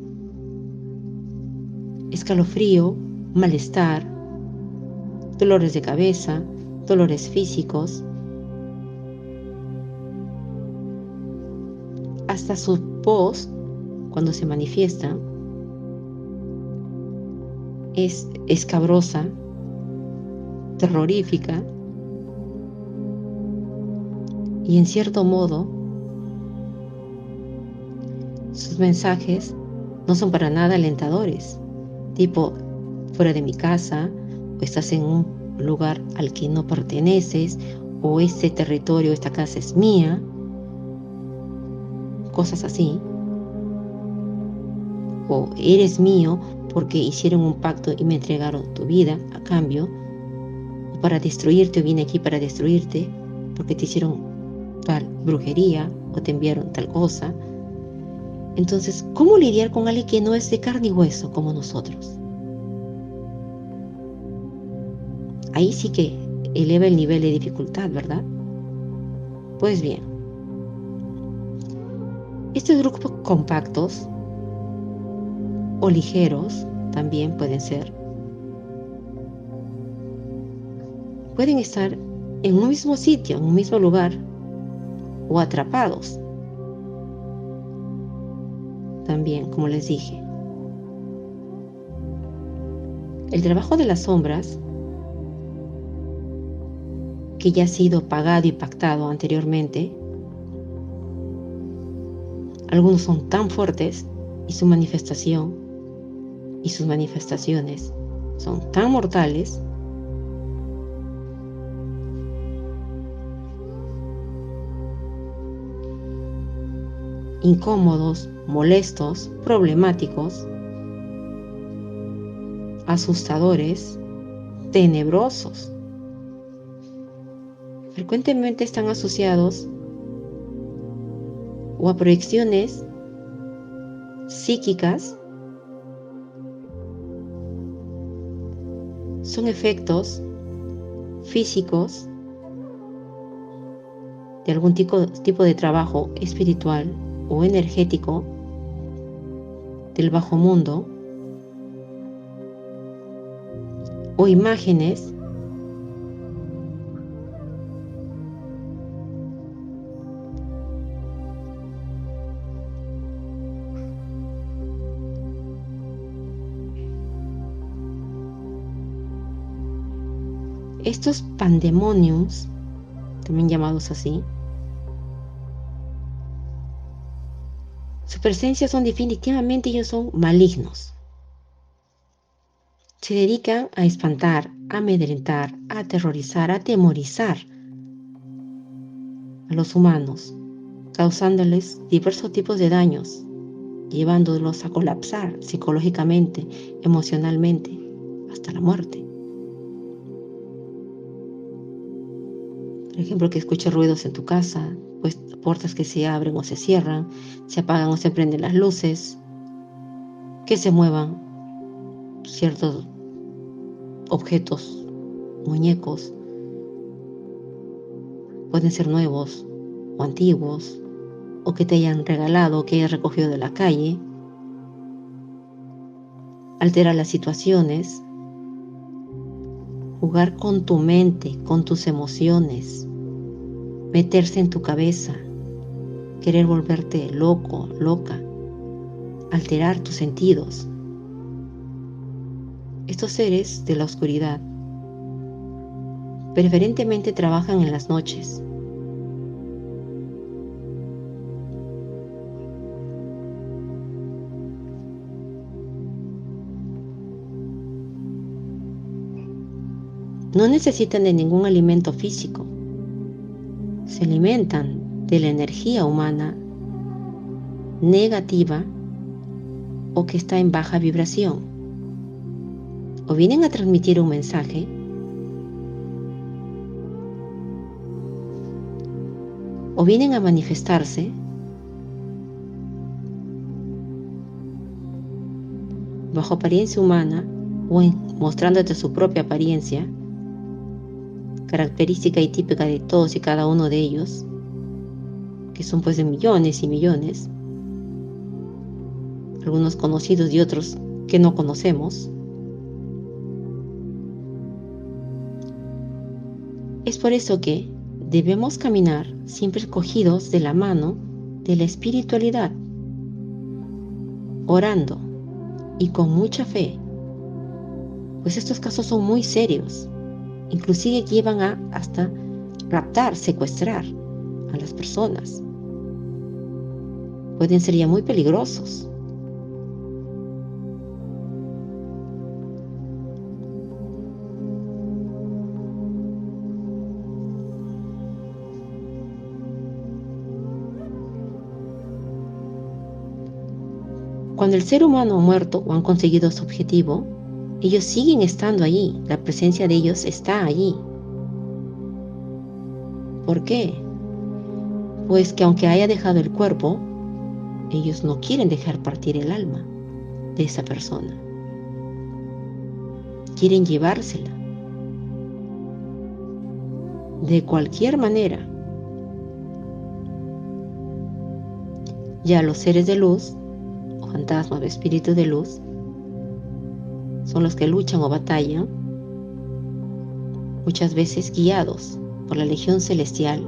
escalofrío, malestar, dolores de cabeza, dolores físicos, hasta su voz, cuando se manifiesta, es escabrosa, terrorífica y en cierto modo sus mensajes no son para nada alentadores, tipo fuera de mi casa, o estás en un lugar al que no perteneces, o este territorio, esta casa es mía, cosas así, o eres mío porque hicieron un pacto y me entregaron tu vida a cambio, o para destruirte, o vine aquí para destruirte. porque te hicieron tal brujería o te enviaron tal cosa. Entonces, ¿cómo lidiar con alguien que no es de carne y hueso como nosotros? Ahí sí que eleva el nivel de dificultad, ¿verdad? Pues bien, estos grupos compactos o ligeros también pueden estar en un mismo sitio, en un mismo lugar, o atrapados. También, como les dije, el trabajo de las sombras, que ya ha sido pagado y pactado anteriormente, algunos son tan fuertes y su manifestación y sus manifestaciones son tan mortales incómodos, molestos, problemáticos, asustadores, tenebrosos. Frecuentemente están asociados o a proyecciones psíquicas. Son efectos físicos de algún tipo de trabajo espiritual o energético del bajo mundo, o imágenes estos pandemoniums, también llamados así, su presencia son definitivamente, ellos son malignos. Se dedican a espantar, a amedrentar, a aterrorizar, a atemorizar a los humanos, causándoles diversos tipos de daños, llevándolos a colapsar psicológicamente, emocionalmente, hasta la muerte. Por ejemplo, que escuches ruidos en tu casa, pues puertas que se abren o se cierran, se apagan o se prenden las luces, que se muevan ciertos objetos, muñecos, pueden ser nuevos o antiguos, o que te hayan regalado o que hayas recogido de la calle, alterar las situaciones, jugar con tu mente, con tus emociones, meterse en tu cabeza, querer volverte loco, loca, alterar tus sentidos. Estos seres de la oscuridad preferentemente trabajan en las noches. No necesitan de ningún alimento físico. Se alimentan de la energía humana negativa o que está en baja vibración. O vienen a transmitir un mensaje, o vienen a manifestarse bajo apariencia humana o mostrándote su propia apariencia, característica y típica de todos y cada uno de ellos, que son pues de millones y millones, algunos conocidos y otros que no conocemos. Es por eso que debemos caminar siempre cogidos de la mano de la espiritualidad, orando y con mucha fe, pues estos casos son muy serios. Inclusive llevan a hasta raptar, secuestrar a las personas. Pueden ser ya muy peligrosos. Cuando el ser humano ha muerto o han conseguido su objetivo, ellos siguen estando allí, la presencia de ellos está allí. ¿Por qué? Pues que aunque haya dejado el cuerpo, ellos no quieren dejar partir el alma de esa persona. Quieren llevársela de cualquier manera. Ya los seres de luz, o fantasmas o espíritus de luz, son los que luchan o batallan, muchas veces guiados por la Legión Celestial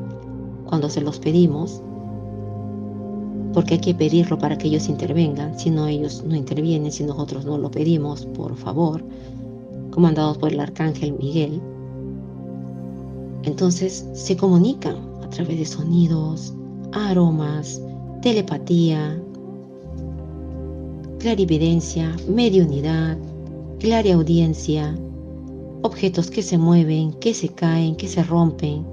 cuando se los pedimos, porque hay que pedirlo para que ellos intervengan. Si no, ellos no intervienen. Si nosotros no lo pedimos, por favor, comandados por el Arcángel Miguel. Entonces se comunican a través de sonidos, aromas, telepatía, clarividencia, mediunidad, clariaudiencia, objetos que se mueven, que se caen, que se rompen,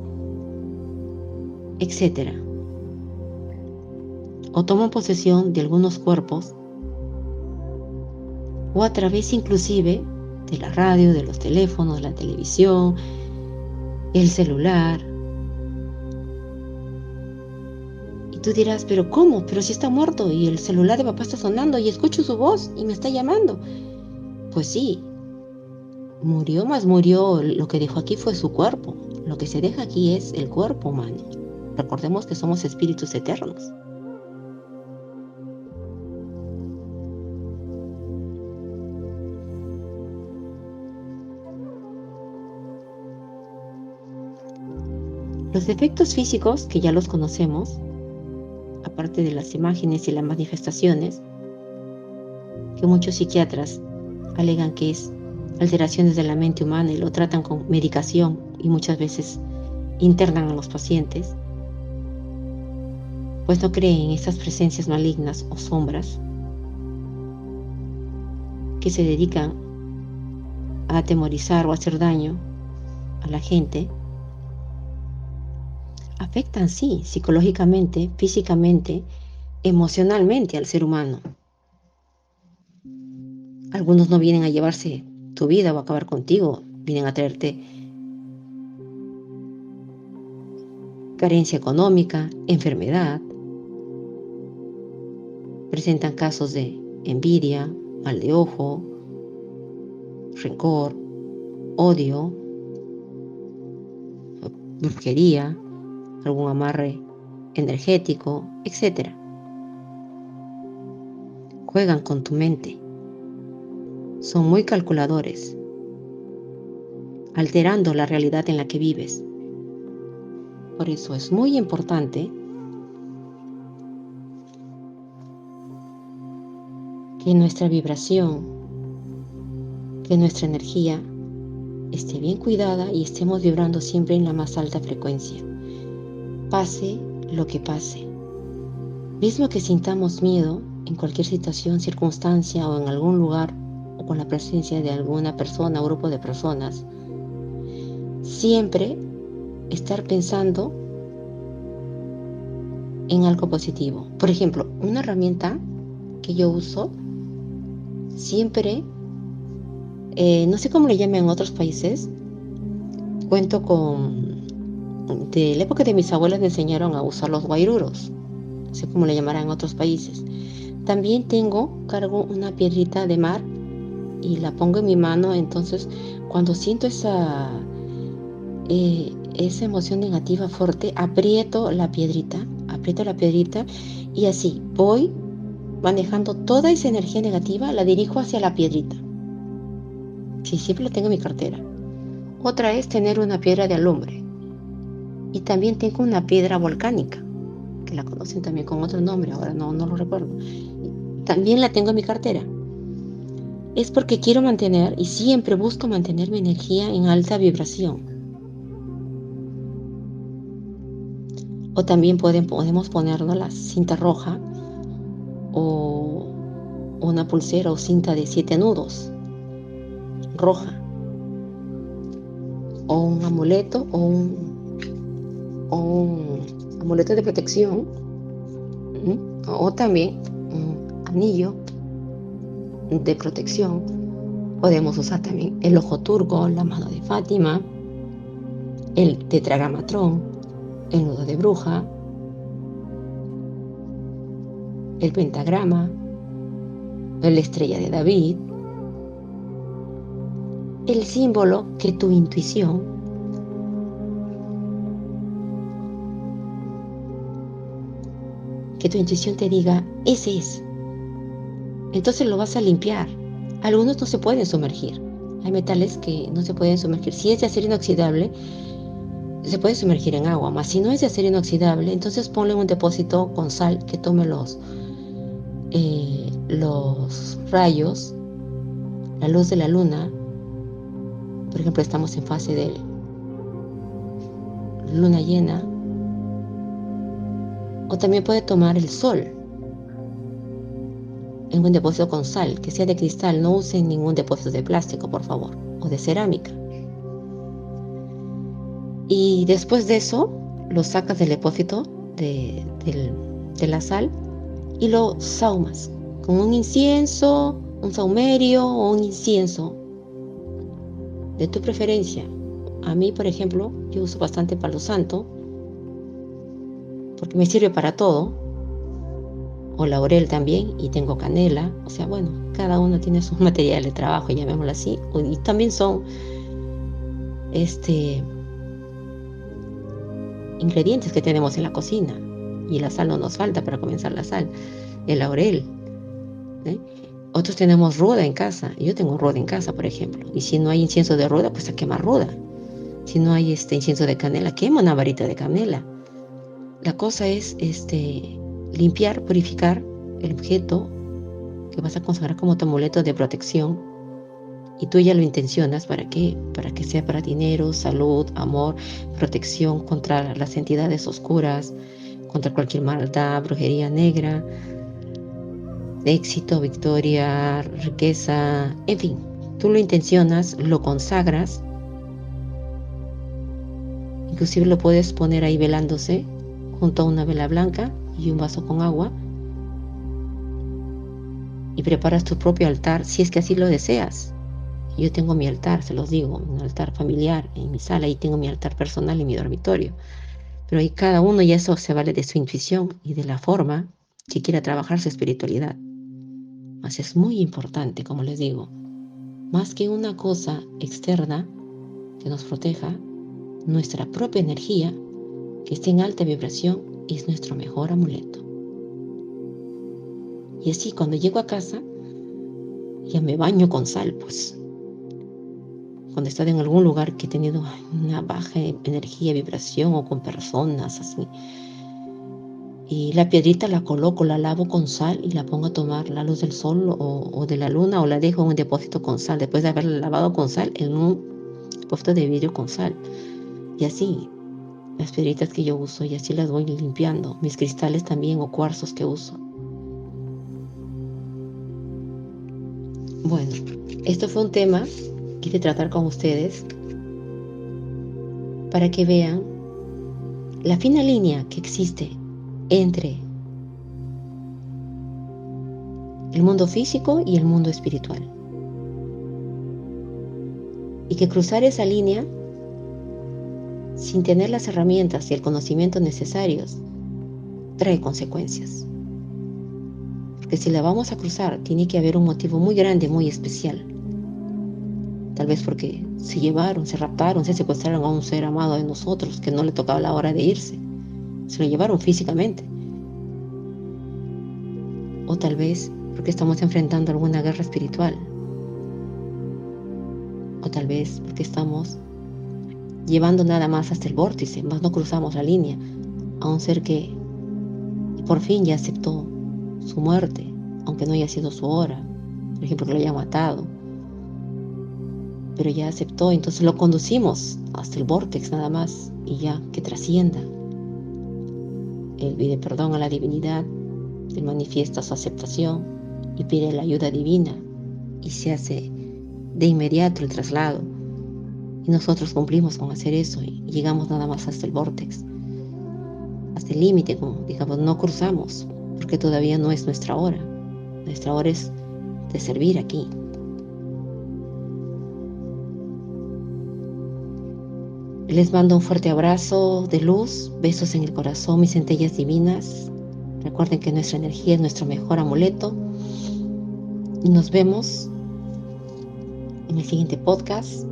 etc. O toman posesión de algunos cuerpos, o a través inclusive de la radio, de los teléfonos, la televisión, el celular. Y tú dirás, ¿pero cómo? Pero si está muerto y el celular de papá está sonando y escucho su voz y me está llamando. Pues sí, murió, más murió. Lo que dejó aquí fue su cuerpo. Lo que se deja aquí es el cuerpo humano. Recordemos que somos espíritus eternos. Los efectos físicos, que ya los conocemos, aparte de las imágenes y las manifestaciones, que muchos psiquiatras alegan que es alteraciones de la mente humana y lo tratan con medicación y muchas veces internan a los pacientes, pues no creen en estas presencias malignas o sombras que se dedican a atemorizar o hacer daño a la gente. Afectan, sí, psicológicamente, físicamente, emocionalmente al ser humano. Algunos no vienen a llevarse tu vida o a acabar contigo, vienen a traerte carencia económica, enfermedad. Presentan casos de envidia, mal de ojo, rencor, odio, brujería, algún amarre energético, etc. Juegan con tu mente. Son muy calculadores, alterando la realidad en la que vives. Por eso es muy importante que nuestra vibración, que nuestra energía esté bien cuidada y estemos vibrando siempre en la más alta frecuencia. Pase lo que pase. Mismo que sintamos miedo en cualquier situación, circunstancia o en algún lugar o con la presencia de alguna persona o grupo de personas, siempre estar pensando en algo positivo. Por ejemplo, una herramienta que yo uso siempre, no sé cómo le llaman en otros países, cuento con, de la época de mis abuelas me enseñaron a usar los guairuros, no sé cómo le llamarán en otros países. También cargo una piedrita de mar y la pongo en mi mano. Entonces cuando siento esa emoción negativa fuerte, aprieto la piedrita y así voy manejando toda esa energía negativa, la dirijo hacia la piedrita. Sí, siempre la tengo en mi cartera. Otra es tener una piedra de alumbre. Y también tengo una piedra volcánica, que la conocen también con otro nombre, ahora no lo recuerdo. También la tengo en mi cartera. Es porque quiero mantener y siempre busco mantener mi energía en alta vibración. O también podemos ponernos la cinta roja o una pulsera o cinta de 7 nudos roja, o un amuleto o un amuleto de protección, o también un anillo de protección. Podemos usar también el ojo turco, la mano de Fátima, el tetragramatrón, el nudo de bruja, el pentagrama, la estrella de David, el símbolo que tu intuición te diga, ese es. Entonces lo vas a limpiar. Algunos no se pueden sumergir. Hay metales que no se pueden sumergir. Si es de acero inoxidable, se puede sumergir en agua. Mas si no es de acero inoxidable, entonces ponle en un depósito con sal que tome los rayos, la luz de la luna. Por ejemplo, estamos en fase de luna llena. O también puede tomar el sol en un depósito con sal, que sea de cristal. No usen ningún depósito de plástico, por favor, o de cerámica. Y después de eso, lo sacas del depósito de la sal y lo sahumas con un incienso, un saumerio o un incienso de tu preferencia. A mí, por ejemplo, yo uso bastante palo santo porque me sirve para todo, o laurel también, y tengo canela. O sea, bueno, cada uno tiene sus materiales de trabajo, llamémoslo así, y también son ingredientes que tenemos en la cocina, y la sal no nos falta para comenzar. La sal, el laurel, ¿eh? Otros tenemos ruda en casa. Yo tengo ruda en casa, por ejemplo, y si no hay incienso de ruda, pues a quemar ruda. Si no hay incienso de canela, quema una varita de canela. La cosa es limpiar, purificar el objeto que vas a consagrar como tu amuleto de protección, y tú ya lo intencionas. ¿Para qué? Para que sea para dinero, salud, amor, protección contra las entidades oscuras, contra cualquier maldad, brujería negra, éxito, victoria, riqueza, en fin. Tú lo intencionas, lo consagras, inclusive lo puedes poner ahí velándose junto a una vela blanca y un vaso con agua, y preparas tu propio altar si es que así lo deseas. Yo tengo mi altar, se los digo, un altar familiar en mi sala, y tengo mi altar personal en mi dormitorio. Pero ahí cada uno, y eso se vale de su intuición y de la forma que quiera trabajar su espiritualidad. Mas es muy importante, como les digo, más que una cosa externa que nos proteja, nuestra propia energía, que esté en alta vibración, es nuestro mejor amuleto. Y así, cuando llego a casa, ya me baño con sal, pues. Cuando he estado en algún lugar que he tenido una baja energía, vibración, o con personas así, y la piedrita la coloco, la lavo con sal y la pongo a tomar la luz del sol o de la luna, o la dejo en un depósito con sal, después de haberla lavado con sal en un depósito de vidrio con sal. Y así, las piedritas que yo uso, y así las voy limpiando. Mis cristales también, o cuarzos que uso. Bueno, esto fue un tema que quise tratar con ustedes para que vean la fina línea que existe entre el mundo físico y el mundo espiritual, y que cruzar esa línea sin tener las herramientas y el conocimiento necesarios trae consecuencias. Porque si la vamos a cruzar, tiene que haber un motivo muy grande, muy especial. Tal vez porque se llevaron, se raptaron, se secuestraron a un ser amado de nosotros que no le tocaba la hora de irse. Se lo llevaron físicamente. O tal vez porque estamos enfrentando alguna guerra espiritual. O tal vez porque estamos llevando nada más hasta el vórtice, más no cruzamos la línea, a un ser que por fin ya aceptó su muerte, aunque no haya sido su hora. Por ejemplo, que lo haya matado, pero ya aceptó. Entonces lo conducimos hasta el vórtice nada más, y ya que trascienda. Él pide perdón a la divinidad, le manifiesta su aceptación y pide la ayuda divina, y se hace de inmediato el traslado. Y nosotros cumplimos con hacer eso, y llegamos nada más hasta el vórtice, hasta el límite, como digamos. No cruzamos porque todavía no es nuestra hora. Nuestra hora es de servir aquí. Les mando un fuerte abrazo de luz, besos en el corazón, mis centellas divinas. Recuerden que nuestra energía es nuestro mejor amuleto. Y nos vemos en el siguiente podcast.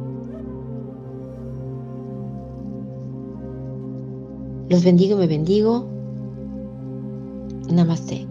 Los bendigo y me bendigo. Namaste.